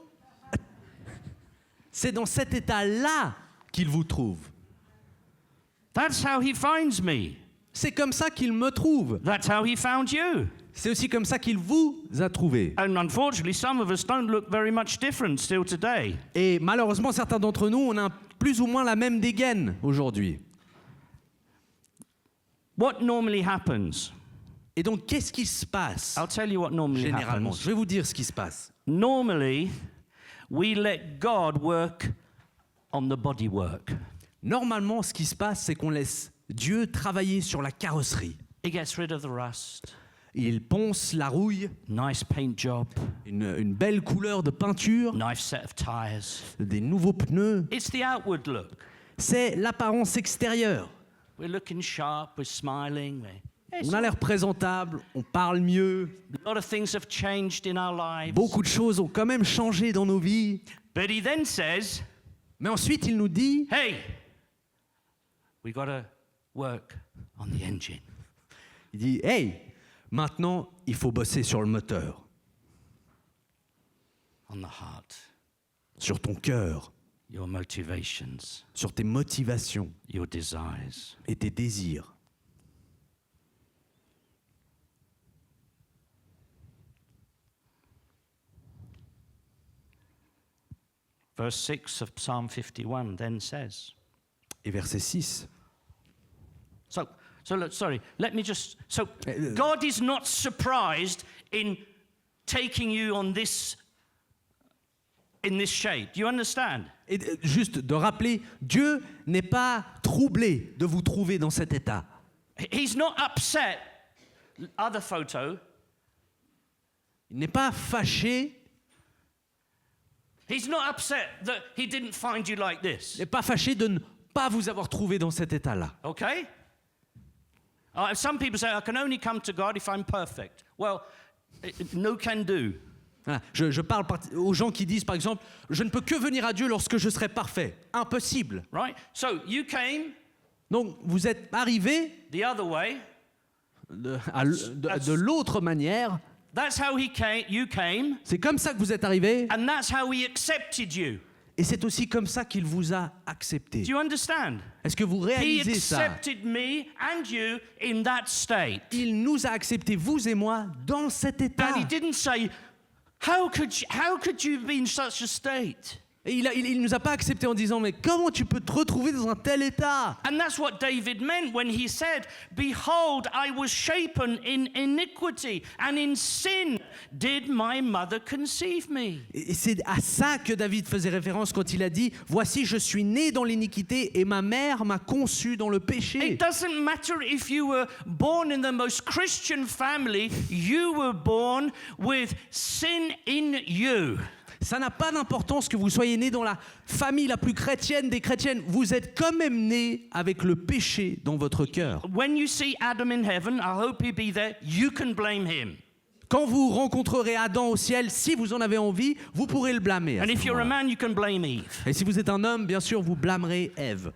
c'est dans cet état-là qu'il vous trouve. That's how he finds me. C'est comme ça qu'il me trouve. That's how he found you. C'est aussi comme ça qu'il vous a trouvé. And unfortunately, some of us don't look very much different still today. Et malheureusement, certains d'entre nous, on a plus ou moins la même dégaine aujourd'hui. What normally happens? Et donc, qu'est-ce qui se passe I'll tell you what normally généralement? happens. Je vais vous dire ce qui se passe. Normally, we let God work on the bodywork. Normalement, ce qui se passe, c'est qu'on laisse Dieu travailler sur la carrosserie. He gets rid of the rust. Il ponce la rouille, Nice paint job. une belle couleur de peinture, Nice set of tires. des nouveaux pneus. It's the outward look. C'est l'apparence extérieure. We're looking sharp. We're smiling. On a l'air présentable, on parle mieux. A lot of things have changed in our lives. Beaucoup de choses ont quand même changé dans nos vies. But he then says, Mais ensuite, il nous dit, hey, we got to work on the engine. il dit, hey, maintenant, il faut bosser sur le moteur, On the heart, sur ton cœur, your motivations, sur tes motivations your desires. et tes désirs. Verse 6 of Psalm 51 then says, Et verset 6. so look, sorry, let me just, so God is not surprised in taking you on this, in this shape. Do you understand? Et juste de rappeler, Dieu n'est pas troublé de vous trouver dans cet état. He's not upset. Other photo. Il n'est pas fâché, He's not upset that he didn't find you like this. il n'est pas fâché de ne pas vous avoir trouvé dans cet état-là. Okay? Some people say, I can only come to God if I'm perfect. Well, no can do. Voilà. Je parle aux gens qui disent, par exemple, je ne peux que venir à Dieu lorsque je serai parfait. Impossible. Right? So you came Donc, vous êtes arrivé the other way. de l'autre manière. That's how you came, C'est comme ça que vous êtes arrivé. and that's how he accepted you. Et c'est aussi comme ça qu'il vous a accepté. Do you understand? Est-ce que vous He réalisez ça? accepted me and you in that state. Il nous a acceptés, vous et moi, dans cet état. And he didn't say, how could you be in such a state? Et il nous a pas acceptés en disant, mais comment tu peux te retrouver dans un tel état? And that's what David meant when he said, behold, I was shapen in iniquity, and in sin did my mother conceive me. Et c'est à ça que David faisait référence quand il a dit, voici, je suis né dans l'iniquité et ma mère m'a conçu dans le péché. It doesn't matter if you were born in the most Christian family, you were born with sin in you. Ça n'a pas d'importance que vous soyez né dans la famille la plus chrétienne des chrétiennes. Vous êtes quand même né avec le péché dans votre cœur. When you see Adam in heaven, I hope he'll be there, you can blame him. Quand vous rencontrerez Adam au ciel, si vous en avez envie, vous pourrez le blâmer. à And ce if you're a moment-là. man, you can blame Eve. Et si vous êtes un homme, bien sûr, vous blâmerez Ève.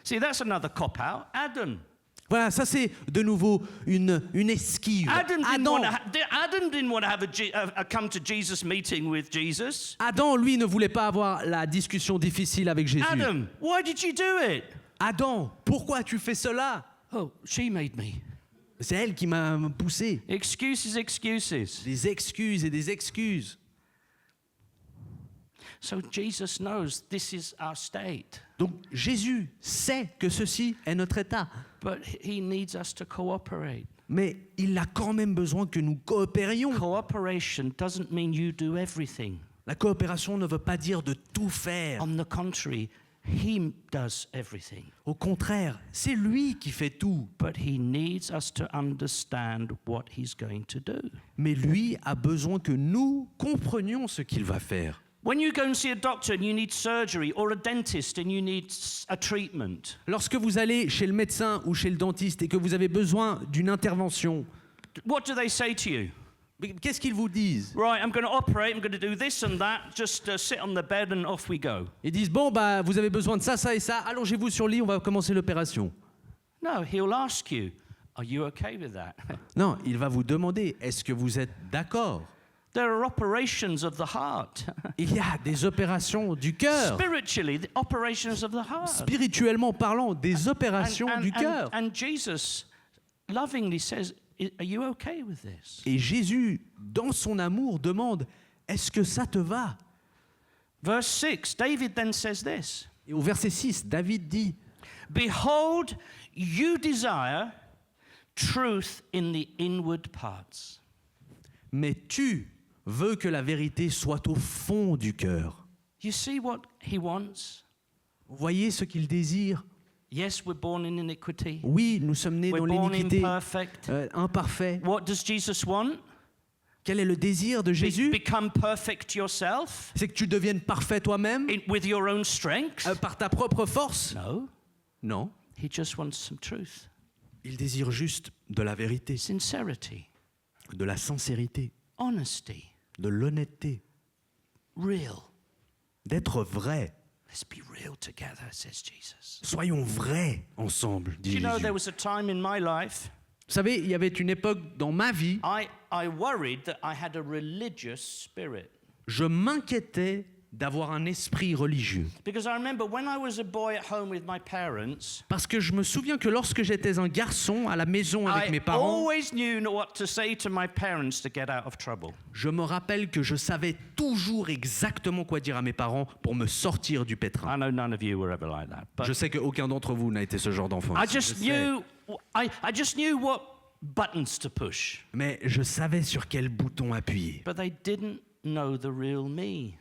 See, that's another cop-out. Adam. Voilà, ça c'est de nouveau une esquive. Adam didn't Adam, want to have a come to Jesus meeting with Jesus. Adam, lui, ne voulait pas avoir la discussion difficile avec Jésus. Adam, why did you do it? Adam, pourquoi tu fais cela? Oh, she made me. C'est elle qui m'a poussé. Excuses, excuses. Des excuses et des excuses. So Jesus knows this is our state. Donc Jésus sait que ceci est notre état. But he needs us to cooperate. Mais il a quand même besoin que nous coopérions. Cooperation doesn't mean you do everything. La coopération ne veut pas dire de tout faire. On the contrary, he does everything. Au contraire, c'est lui qui fait tout. But he needs us to understand what he's going to do. Mais lui a besoin que nous comprenions ce qu'il va faire. When you go and see a doctor and you need surgery, or a dentist and you need a treatment, Lorsque vous allez chez le médecin ou chez le dentiste et que vous avez besoin d'une intervention, what do they say to you? qu'est-ce qu'ils vous disent? Right, I'm going to operate, I'm going to do this and that, just sit on the bed and off we go. Ils disent, bon, bah, vous avez besoin de ça, ça et ça, allongez-vous sur le lit, on va commencer l'opération. No, he'll ask you, are you okay with that? Non, il va vous demander, est-ce que vous êtes d'accord? There are operations of the heart. Il y a des opérations du cœur. Spiritually, the operations of the heart. Spirituellement parlant, des opérations du cœur. And Jesus lovingly says, are you okay with this? Et Jésus, dans son amour, demande, est-ce que ça te va? Verse 6, David then says this. Et au verset 6, David dit, Behold, you desire truth in the inward parts. mais tu veux que la vérité soit au fond du cœur. You see what he wants? Vous voyez ce qu'il désire? Yes, we're born in iniquity. Oui, nous sommes nés We're dans born l'iniquité, imperfect. imparfait. What does Jesus want? Quel est le désir de Jésus? Become perfect yourself C'est que tu deviennes parfait toi-même, with your own strength? par ta propre force? No, Non, he just wants some truth, il désire juste de la vérité, sincerity, de la sincérité, honesty, de l'honnêteté, real. d'être vrai. Let's be real together, says Jesus. Soyons vrais ensemble, Do dit you know, Jésus. there was a time in my life Vous savez, il y avait une époque dans ma vie, I worried that I had a religious spirit. je m'inquiétais d'avoir un esprit religieux. Because I remember when I was a boy at home with my parents, Parce que je me souviens que lorsque j'étais un garçon à la maison avec mes I parents, always knew what to say to my parents to get out of trouble. je me rappelle que je savais toujours exactement quoi dire à mes parents pour me sortir du pétrin. I know none of you were ever like that, but Je sais qu'aucun d'entre vous n'a été ce genre d'enfant. I Je just sais. knew I just knew what buttons to push. Mais je savais sur quel bouton appuyer. But they didn't know the real me.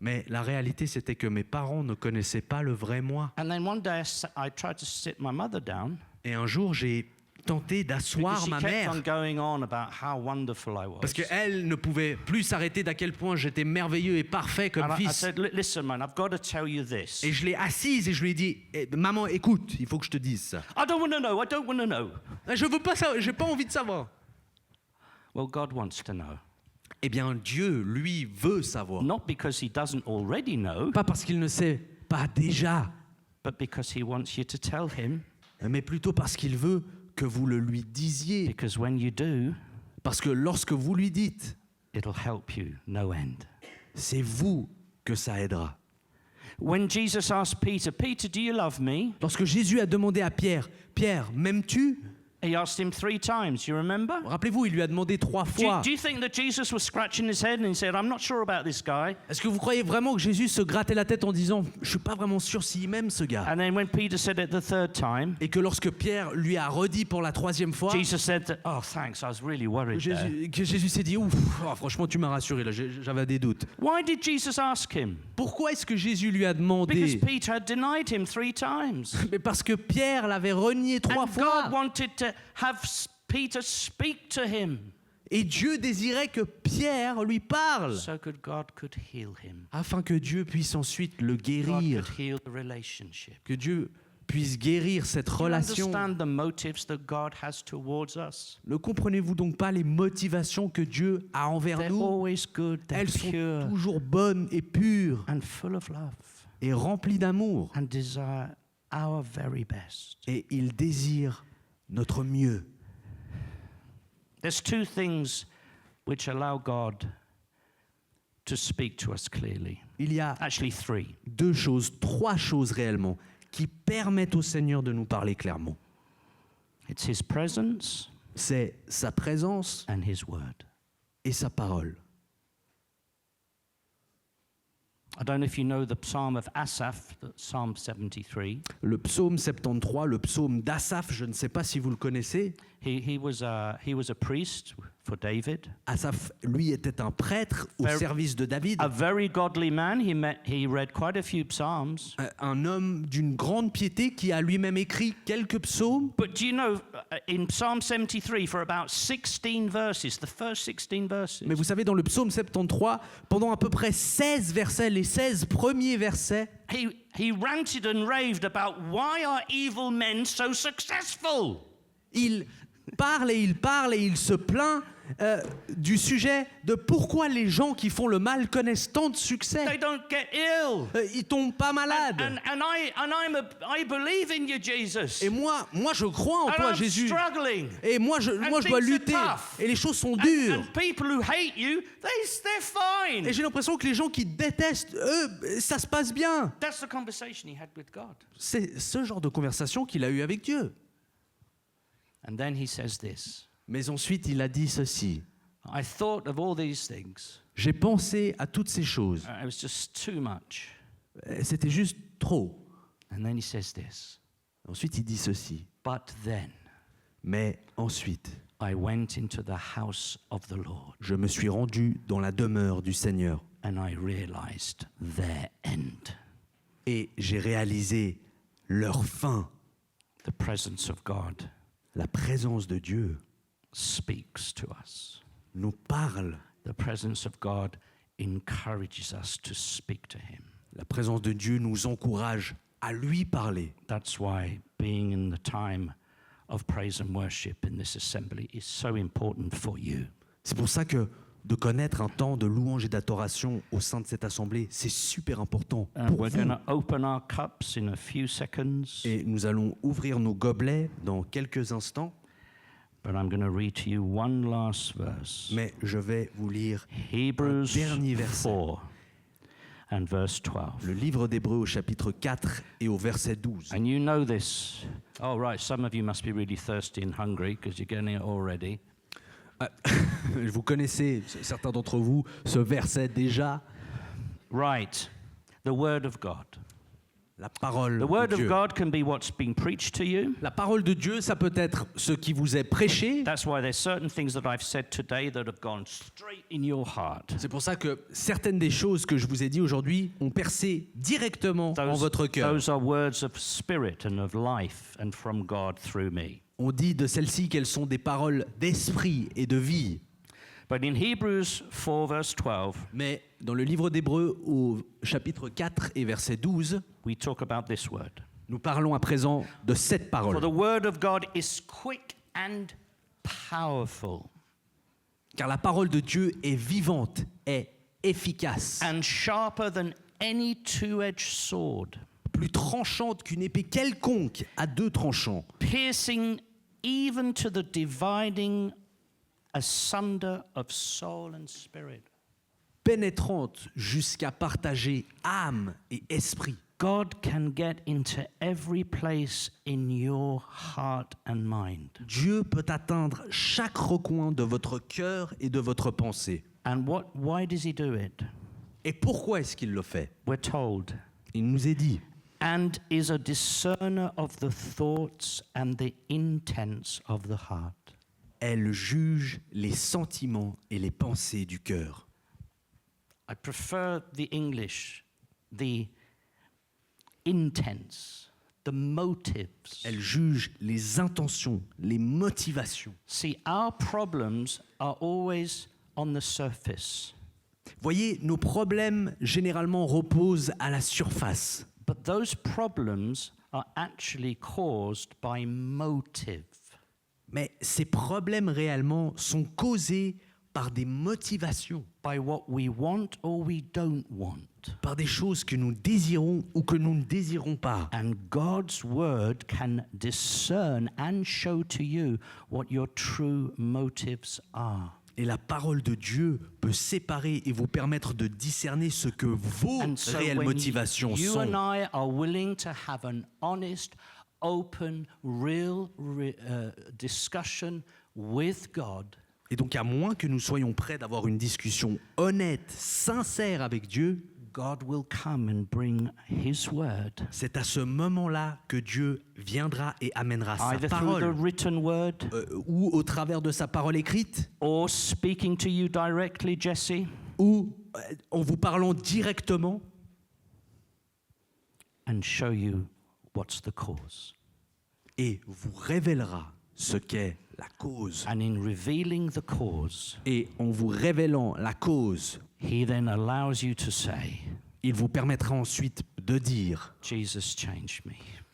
Mais la réalité, c'était que mes parents ne connaissaient pas le vrai moi. And then one day I tried to sit my mother down Et un jour, j'ai tenté because d'asseoir she ma kept mère. on going on about how wonderful I was. Parce qu'elle ne pouvait plus s'arrêter d'à quel point j'étais merveilleux et parfait comme And I fils. said, listen, man, I've got to tell you this. Et je l'ai assise et je lui ai dit, maman, écoute, il faut que je te dise ça. I don't want to know. I don't want to know. Je veux pas savoir, j'ai pas envie de savoir. Well, God wants to know. Eh bien, Dieu, lui, veut savoir. Not because he doesn't already know, Pas parce qu'il ne sait pas déjà, but because he wants you to tell him. mais plutôt parce qu'il veut que vous le lui disiez. Because when you do, Parce que lorsque vous lui dites, it'll help you no end. c'est vous que ça aidera. When Jesus asked Peter, Peter, do you love me? Lorsque Jésus a demandé à Pierre, Pierre, m'aimes-tu? He asked him 3 times. You remember? Rappelez-vous, il lui a demandé 3 fois. Do you think that Jesus was scratching his head and he said, I'm not sure about this guy? Est-ce que vous croyez vraiment que Jésus se grattait la tête en disant, je suis pas vraiment sûr s'il m'aime ce gars? And then when Peter said it the 3rd time, Et que lorsque Pierre lui a redit pour la 3e fois, Jesus said, oh, thanks, I was really worried there. que Jésus s'est dit, ouf, franchement tu m'as rassuré là, j'avais des doutes. Why did Jesus ask him? Pourquoi est-ce que Jésus lui a Because demandé? Peter had denied him 3 times. Mais parce que Pierre l'avait renié 3 And fois. God wanted to have Peter speak to him Et Dieu désirait que Pierre lui parle, so that God could heal him. afin que Dieu puisse ensuite le God guérir, could heal the relationship. que Dieu puisse guérir cette Do you relation. understand the motives that God has towards us? Ne comprenez-vous donc pas les motivations que Dieu a envers They're nous? always good, they're Elles sont pure toujours bonnes et pures and full of love et remplies d'amour. and desire our very best. Et il désire notre mieux. There's 2 things which allow God to speak to us clearly. Il y a Actually 3. 2 choses, 3 choses réellement, qui permettent au Seigneur de nous parler clairement. It's his presence C'est sa présence and his word. et sa parole. I don't know if you know the Psalm of Asaph, Psalm 73. Le psaume 73, le psaume d'Asaph, je ne sais pas si vous le connaissez. He was a priest for David. Asaph, lui, était un prêtre au service de David. A very godly man. He read quite a few psalms. Un homme d'une grande piété qui a lui-même écrit quelques psaumes. But do you know, in Psalm 73, for about 16 verses, the first 16 verses, Mais vous savez, dans le psaume 73, pendant à peu près 16 versets, les 16 premiers versets, he ranted and raved about why are evil men so successful? il parle et il se plaint du sujet de pourquoi les gens qui font le mal connaissent tant de succès. They don't get ill. Ils tombent pas malades. I believe in you, Jesus. Et moi je crois en And toi, I'm Jésus. struggling. Et moi je dois things are lutter. tough. Et les choses sont dures. And people who hate you, they're fine. Et j'ai l'impression que les gens qui détestent, eux, ça se passe bien. That's the conversation he had with God. C'est ce genre de conversation qu'il a eu avec Dieu. And then he says this. Mais ensuite, il a dit ceci. I thought of all these things. J'ai pensé à toutes ces choses. It was just too much. C'était juste trop. And then he says this. Ensuite, il dit ceci. But then Mais ensuite, I went into the house of the Lord je me suis rendu dans la demeure du Seigneur and I realized their end. et j'ai réalisé leur fin. The presence of God La présence de Dieu speaks to us. nous parle. The presence of God encourages us to speak to him. La présence de Dieu nous encourage à lui parler. That's why being in the time of praise and worship in this assembly is so important for you. C'est pour ça que de connaître un temps de louange et d'adoration au sein de cette assemblée, c'est super important pour We're vous. going to open our cups in a few seconds, Et nous allons ouvrir nos gobelets dans quelques instants, but I'm going to read to you one last verse. mais je vais vous lire Hebrews dernier verset. 4 and verse 12. le livre d'Hébreux au chapitre 4 et au verset 12. And you know this. Oh, right. Some of you must be really thirsty and hungry because you're getting it already. Vous connaissez, certains d'entre vous, ce verset déjà. Right. The Word of God. La parole The Word de of Dieu. God can be what's being preached to you. La parole de Dieu, ça peut être ce qui vous est prêché. That's why there's certain things that I've said today that have gone straight in your heart. C'est pour ça que certaines des choses que je vous ai dit aujourd'hui ont percé directement en votre cœur. Those are words of spirit and of life and from God through me. On dit de celles-ci qu'elles sont des paroles d'esprit et de vie. But in Hebrews 4 verse 12, Mais dans le livre d'Hébreux au chapitre 4 et verset 12, we talk about this word. nous parlons à présent de cette For parole. the word of God is quick and powerful Car la parole de Dieu est vivante, est efficace, and sharper than any two-edged sword, plus tranchante qu'une épée quelconque à deux tranchants, piercing even to the dividing asunder of soul and spirit. pénétrante jusqu'à partager âme et esprit. God can get into every place in your heart and mind. Dieu peut atteindre chaque recoin de votre cœur et de votre pensée. And why does he do it? Et pourquoi est-ce qu'il le fait? We're told. Il nous est dit. And is a discerner of the thoughts and the intents of the heart. Elle juge les sentiments et les pensées du cœur. I prefer the English, the intents, the motives. Elle juge les intentions, les motivations. See, our problems are always on the surface, Voyez, nos problèmes généralement reposent à la surface. but those problems are actually caused by motive. Mais ces problèmes réellement sont causés par des motivations, By what we want or we don't want. par des choses que nous désirons ou que nous ne désirons pas. And God's word can discern and show to you what your true motives are. Et la parole de Dieu peut séparer et vous permettre de discerner ce que vos And so réelles when motivations you sont. and I are willing to have an honest, open, real discussion with God, Et donc, à moins que nous soyons prêts d'avoir une discussion honnête, sincère avec Dieu, God will come and bring His word, c'est à ce moment-là que Dieu viendra et amènera sa either through the parole, written word ou au travers de sa parole écrite, or speaking to you directly, Jesse, ou en vous parlant directement, and show you what's the cause. et vous révélera ce qu'est la cause. And in revealing the cause, Et en vous révélant la cause, He then allows you to say, il vous permettra ensuite de dire, Jesus, change me.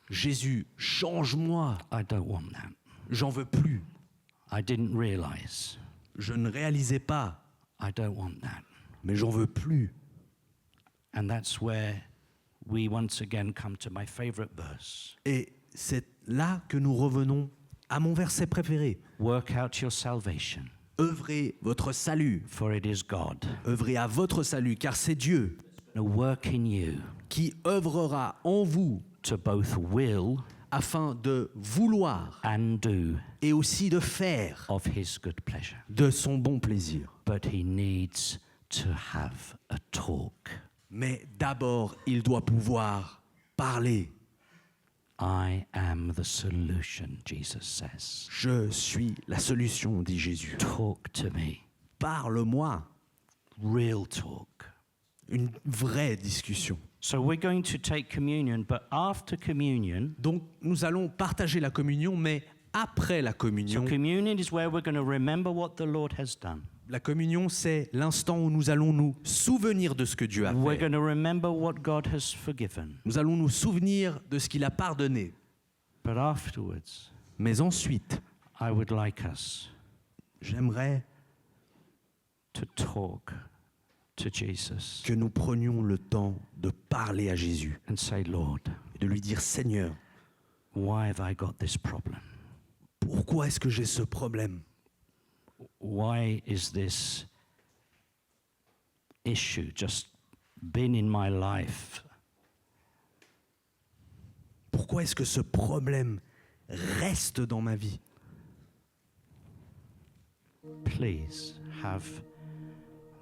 Jésus, change-moi, I don't want that. j'en veux plus, I didn't realize. je ne réalisais pas, I don't want that. mais j'en veux plus. And that's where we once again come to my favorite verse. Et c'est là que nous revenons à mon verset préféré. Work out your salvation, Œuvrez votre salut, for it is God. œuvrez à votre salut, car c'est Dieu To work in you qui œuvrera en vous to both will afin de vouloir and do et aussi de faire of His good pleasure. de son bon plaisir. But He needs to have a talk. Mais d'abord, il doit pouvoir parler. I am the solution, Jesus says. Je suis la solution, dit Jésus. Talk to me. Parle-moi. Real talk. Une vraie discussion. So we're going to take communion, but after communion, Donc, nous allons partager la communion, mais après la communion, communion is where we're going to remember what the Lord has done. la communion, c'est l'instant où nous allons nous souvenir de ce que Dieu a We're fait. going to remember what God has forgiven. Nous allons nous souvenir de ce qu'il a pardonné. But afterwards, Mais ensuite, I would like us j'aimerais to talk to Jesus que nous prenions le temps de parler à Jésus and say, Lord, et de lui dire, Seigneur, why have I got this problem? pourquoi est-ce que j'ai ce problème? Why is this issue just been in my life? Pourquoi est-ce que ce problème reste dans ma vie? Please have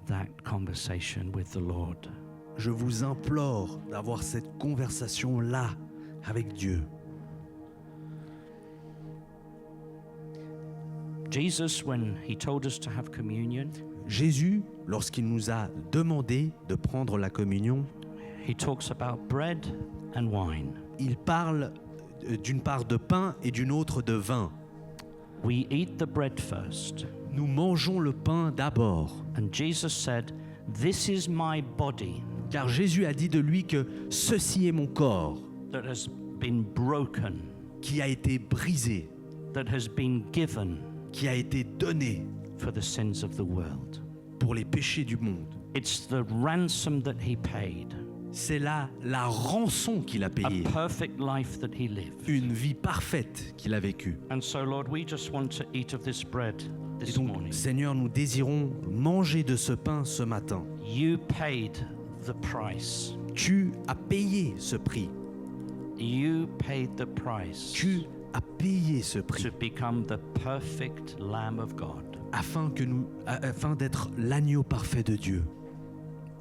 that conversation with the Lord. Je vous implore d'avoir cette conversation-là avec Dieu. Jesus, when he told us to have communion, Jésus, lorsqu'il nous a demandé de prendre la communion, he talks about bread and wine. il parle d'une part de pain et d'une autre de vin. We eat the bread first. Nous mangeons le pain d'abord, And Jesus said, this is my body car Jésus a dit de lui que ceci est mon corps that has been broken, qui a été brisé, that has been given qui a été donné for the sins of the world. pour les péchés du monde. It's the ransom that he paid, C'est là la rançon qu'il a a payée, perfect life that he lived. une vie parfaite qu'il a vécue. And so, Lord, we just want to eat of this bread Et this donc, morning. Seigneur, nous désirons manger de ce pain ce matin. You paid the price. Tu as payé ce prix. You paid the price Tu as payé ce prix to become the perfect Lamb of God afin d'être l'agneau parfait de Dieu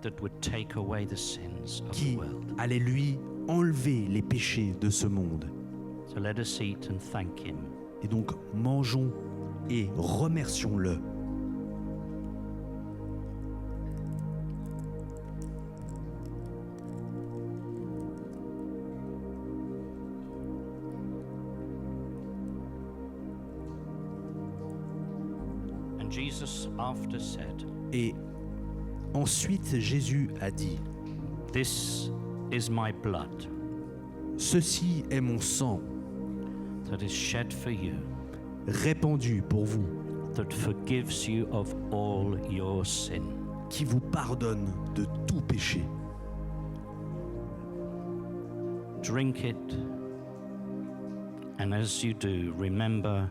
that would take away the sins of the qui world. allait lui enlever les péchés de ce monde. So let us eat and thank him. Et donc, mangeons et remercions-le. And Jesus after said, Et ensuite, Jésus a dit, this is my blood ceci est mon sang that is shed for you, répandu pour vous, that forgives you of all your sin. qui vous pardonne de tout péché. Drink it, and as you do, remember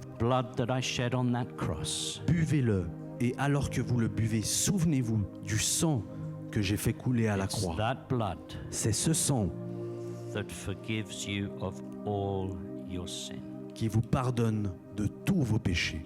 the blood that I shed on that cross. Buvez-le, et alors que vous le buvez, souvenez-vous du sang que j'ai fait couler à la It's croix. that blood C'est ce sang that forgives you of all your sin. qui vous pardonne de tous vos péchés.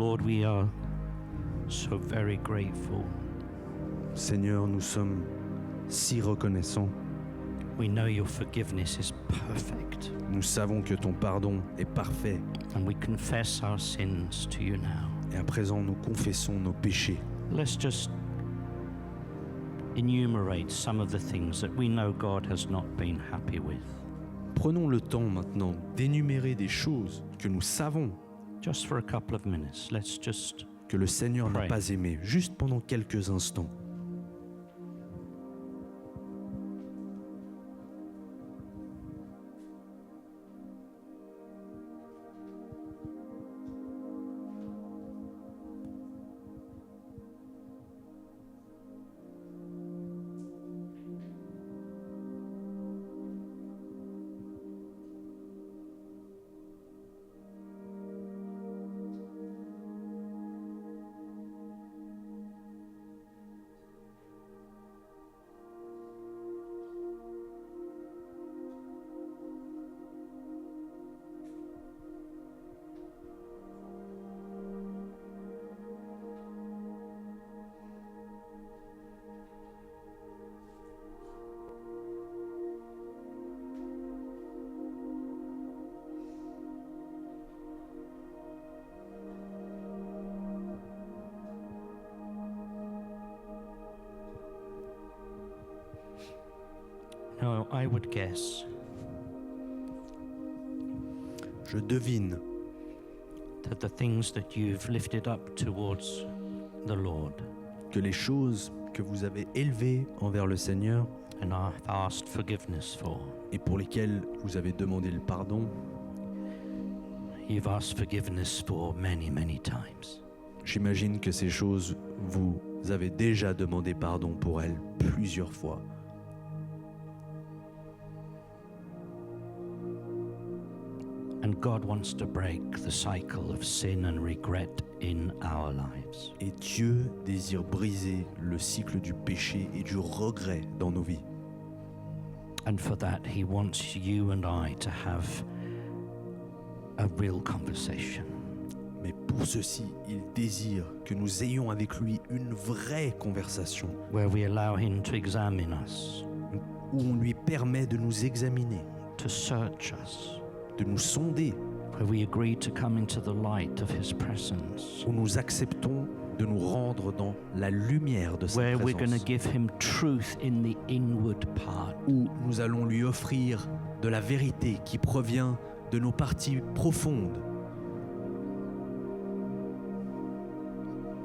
Lord, we are so very grateful. Seigneur, nous sommes si reconnaissants. We know your forgiveness is perfect, Nous savons que ton pardon est parfait. and we confess our sins to you now. Et à présent, nous confessons nos péchés. Let's just enumerate some of the things that we know God has not been happy with. Prenons le temps maintenant d'énumérer des choses que nous savons Just for a couple of minutes, let's just que le Seigneur n'a Pray. pas aimées, juste pendant quelques instants. No, I would guess Je devine that the things that you've lifted up towards the Lord que les choses que vous avez élevées envers le Seigneur and have asked forgiveness for, et pour lesquelles vous avez demandé le pardon, you've asked forgiveness for many, many times. j'imagine que ces choses, vous avez déjà demandé pardon pour elles plusieurs fois. And God wants to break the cycle of sin and regret in our lives. Et Dieu désire briser le cycle du péché et du regret dans nos vies. And for that, He wants you and I to have a real conversation. Mais pour ceci, il désire que nous ayons avec lui une vraie conversation Where we allow Him to examine us, où on lui permet de nous examiner, to search us, de nous sonder, where we agree to come into the light of His presence, où nous acceptons de nous rendre dans la lumière de sa where we're going to présence, give Him truth in the inward part, où nous allons lui offrir de la vérité qui provient de nos parties profondes.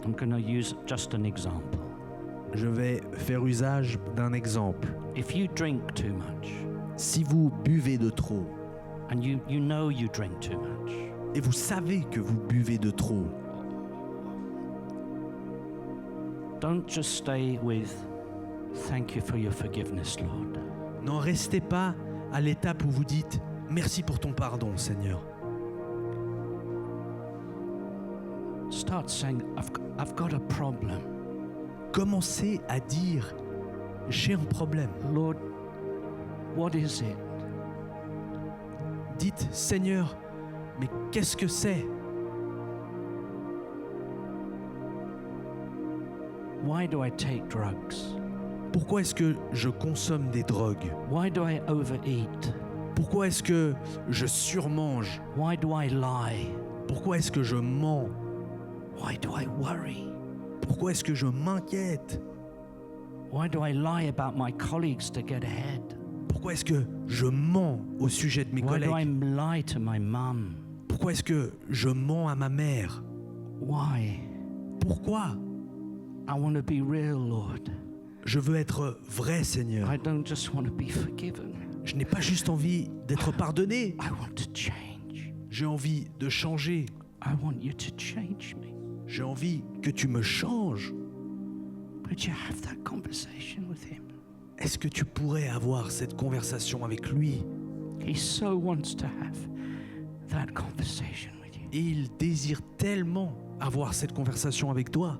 I'm going to use just an example. Je vais faire usage d'un exemple. If you drink too much, Si vous buvez de trop, and you know you drink too much, et vous savez que vous buvez de trop, don't just stay with, thank you for your forgiveness, Lord. n'en restez pas à l'étape où vous dites « Merci pour ton pardon, Seigneur ». Start saying, I've got a problem. Commencez à dire « J'ai un problème Lord, what is it? ». Dites « Seigneur, mais qu'est-ce que c'est ? Why do I take drugs? Pourquoi est-ce que je consomme des drogues ? Why do I overeat? Pourquoi est-ce que je surmange ? Why do I lie? Pourquoi est-ce que je mens ? Why do I worry? Pourquoi est-ce que je m'inquiète ? Why do I lie about my colleagues to get ahead? Pourquoi est-ce que je mens au sujet de mes Why do I collègues ? lie to my mum? Pourquoi est-ce que je mens à ma mère ? Why? Pourquoi ? I want to be real, Lord. Je veux être vrai, Seigneur. I don't just want to be forgiven. Je n'ai pas juste envie d'être pardonné. I want to change. J'ai envie de changer. I want you to change me. J'ai envie que tu me changes. Would you have that conversation with Him? Est-ce que tu pourrais avoir cette conversation avec lui ? He so wants to have that conversation with you. Et il désire tellement avoir cette conversation avec toi.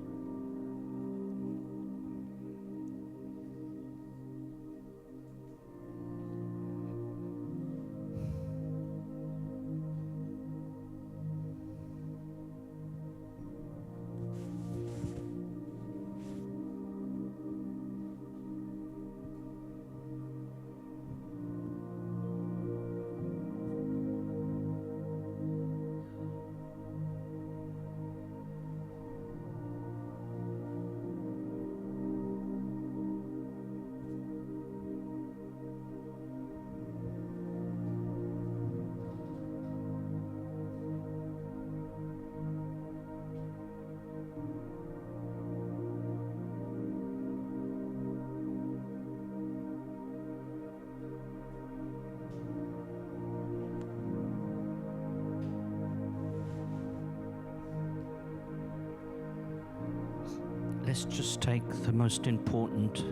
let's just take the most important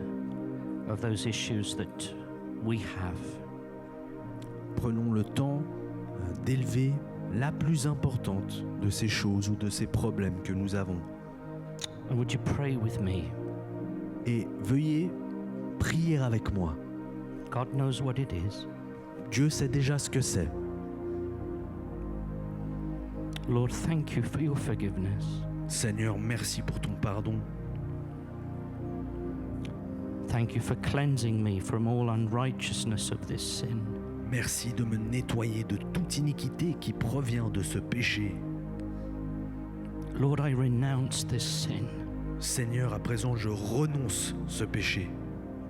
of those issues that we have. Prenons le temps d'élever la plus importante de ces choses ou de ces problèmes que nous avons. And would you pray with me? Et veuillez prier avec moi. God knows what it is. Dieu sait déjà ce que c'est. Lord, thank you for your forgiveness. Seigneur, merci pour ton pardon. Thank you for cleansing me from all unrighteousness of this sin. Merci de me nettoyer de toute iniquité qui provient de ce péché. Lord, I renounce this sin. Seigneur, à présent, je renonce ce péché.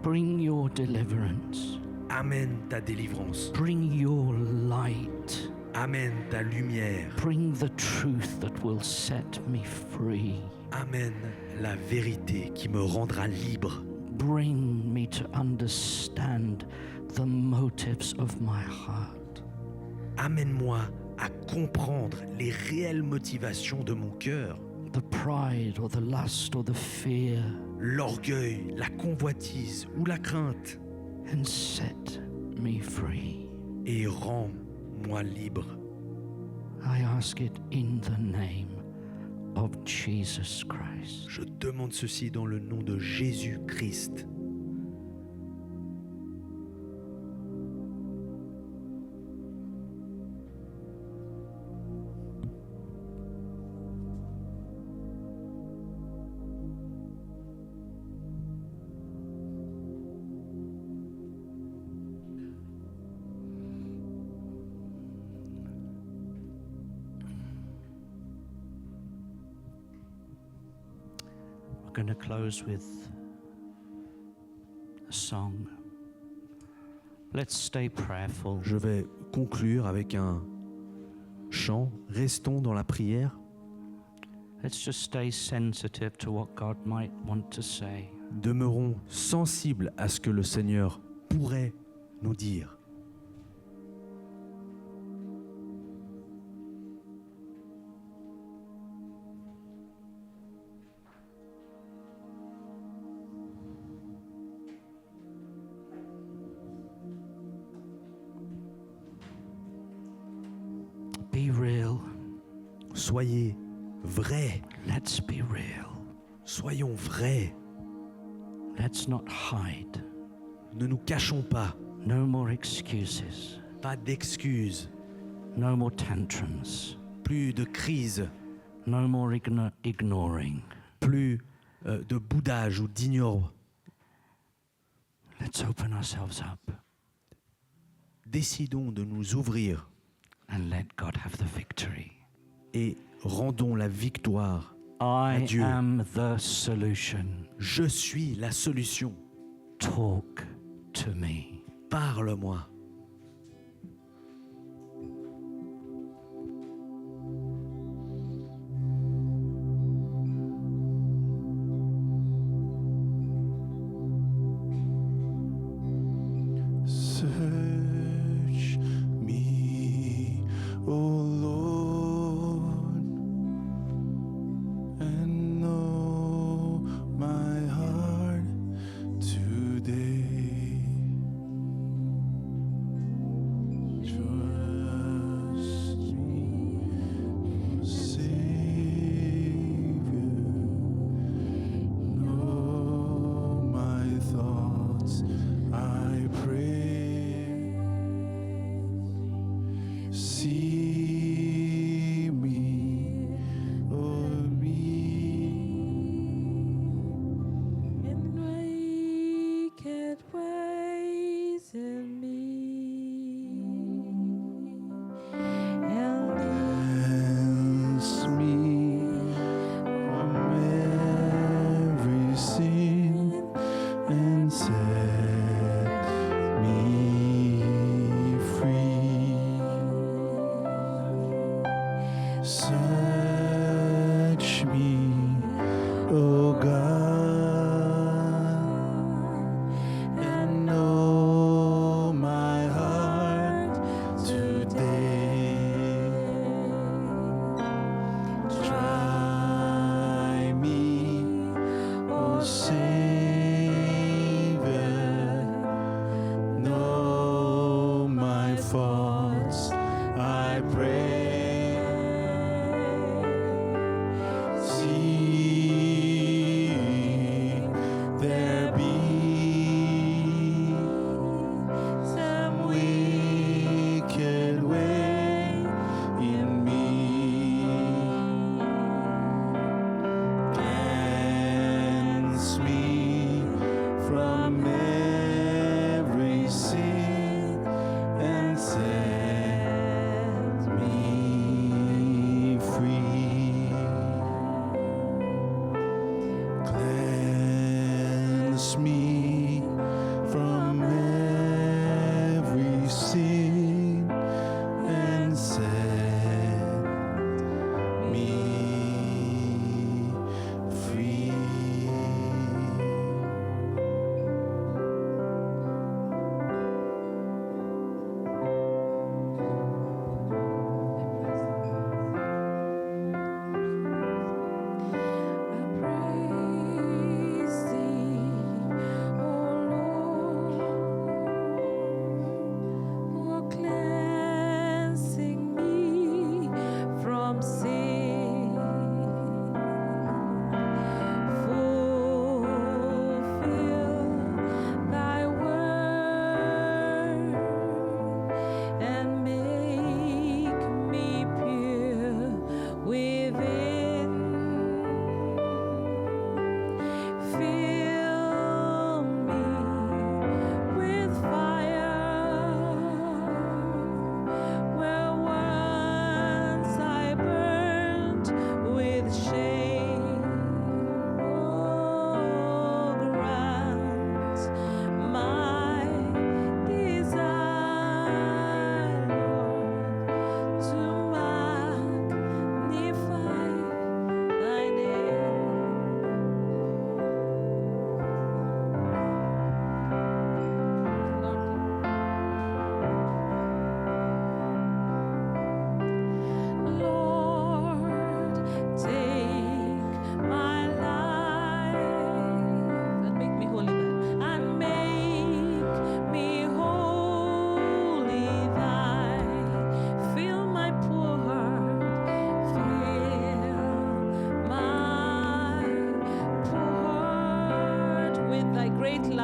Bring your deliverance. Amène ta délivrance. Bring your light. Amène ta lumière. Bring the truth that will set me free. Amène la vérité qui me rendra libre. Bring me to understand the motives of my heart. Amène-moi à comprendre les réelles motivations de mon cœur. The pride or the lust or the fear. L'orgueil, la convoitise ou la crainte. And set me free. Et rends-moi libre. I ask it in the name of Jesus Christ. Je demande ceci dans le nom de Jésus-Christ. We're going to close with a song. Let's stay prayerful. Je vais conclure avec un chant. Restons dans la prière. Let's just stay sensitive to what God might want to say. Demeurons sensibles à ce que le Seigneur pourrait nous dire. Be real. Soyez vrais. Let's be real. Soyons vrais. Let's not hide. Ne nous cachons pas. No more excuses. Pas d'excuses. No more tantrums. Plus de crise. No more ignoring. Plus de boudage ou d'ignore. Let's open ourselves up Décidons de nous ouvrir and let God have the victory. et rendons la victoire à I Dieu. am the solution. Je suis la solution. Talk to me. Parle-moi. Search me, O Lord, and know my heart today. Trust me, O Savior, know my thoughts, I pray. See me, oh me, and wicked ways in me, and cleanse me from every sin and set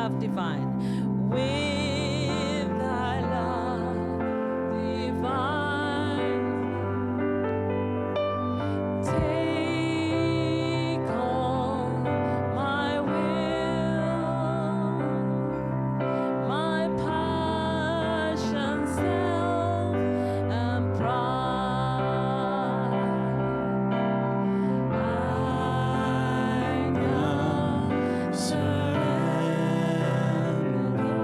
love divine. With thy love divine, take on my will, my passion, self, and pride. I now surrender,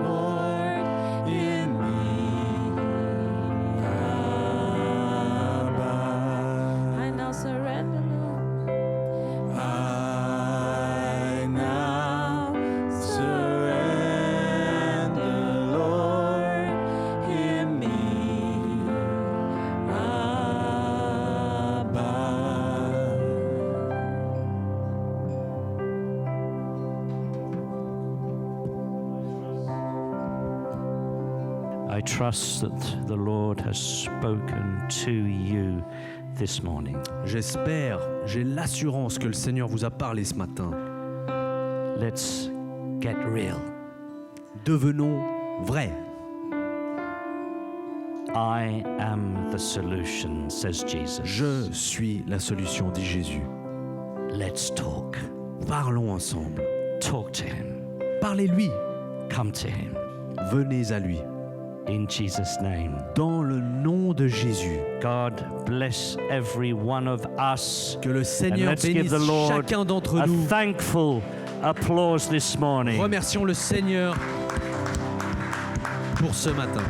Lord, in me. I now surrender, Lord. I now surrender, Lord, in me. Abba. I trust that the Lord has spoken to you this morning. J'espère, j'ai l'assurance que le Seigneur vous a parlé ce matin. Let's get real. Devenons vrais. I am the solution, says Jesus. Je suis la solution, dit Jésus. Let's talk. Parlons ensemble. Talk to him. Parlez-lui. Come to him. Venez à lui. In Jesus' name. Dans le nom de Jésus. God bless every one of us. Que le And Seigneur let's give bénisse the Lord chacun d'entre a nous. thankful applause this morning. Remercions le Seigneur pour ce matin.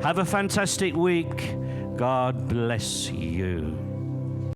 Have a fantastic week. God bless you.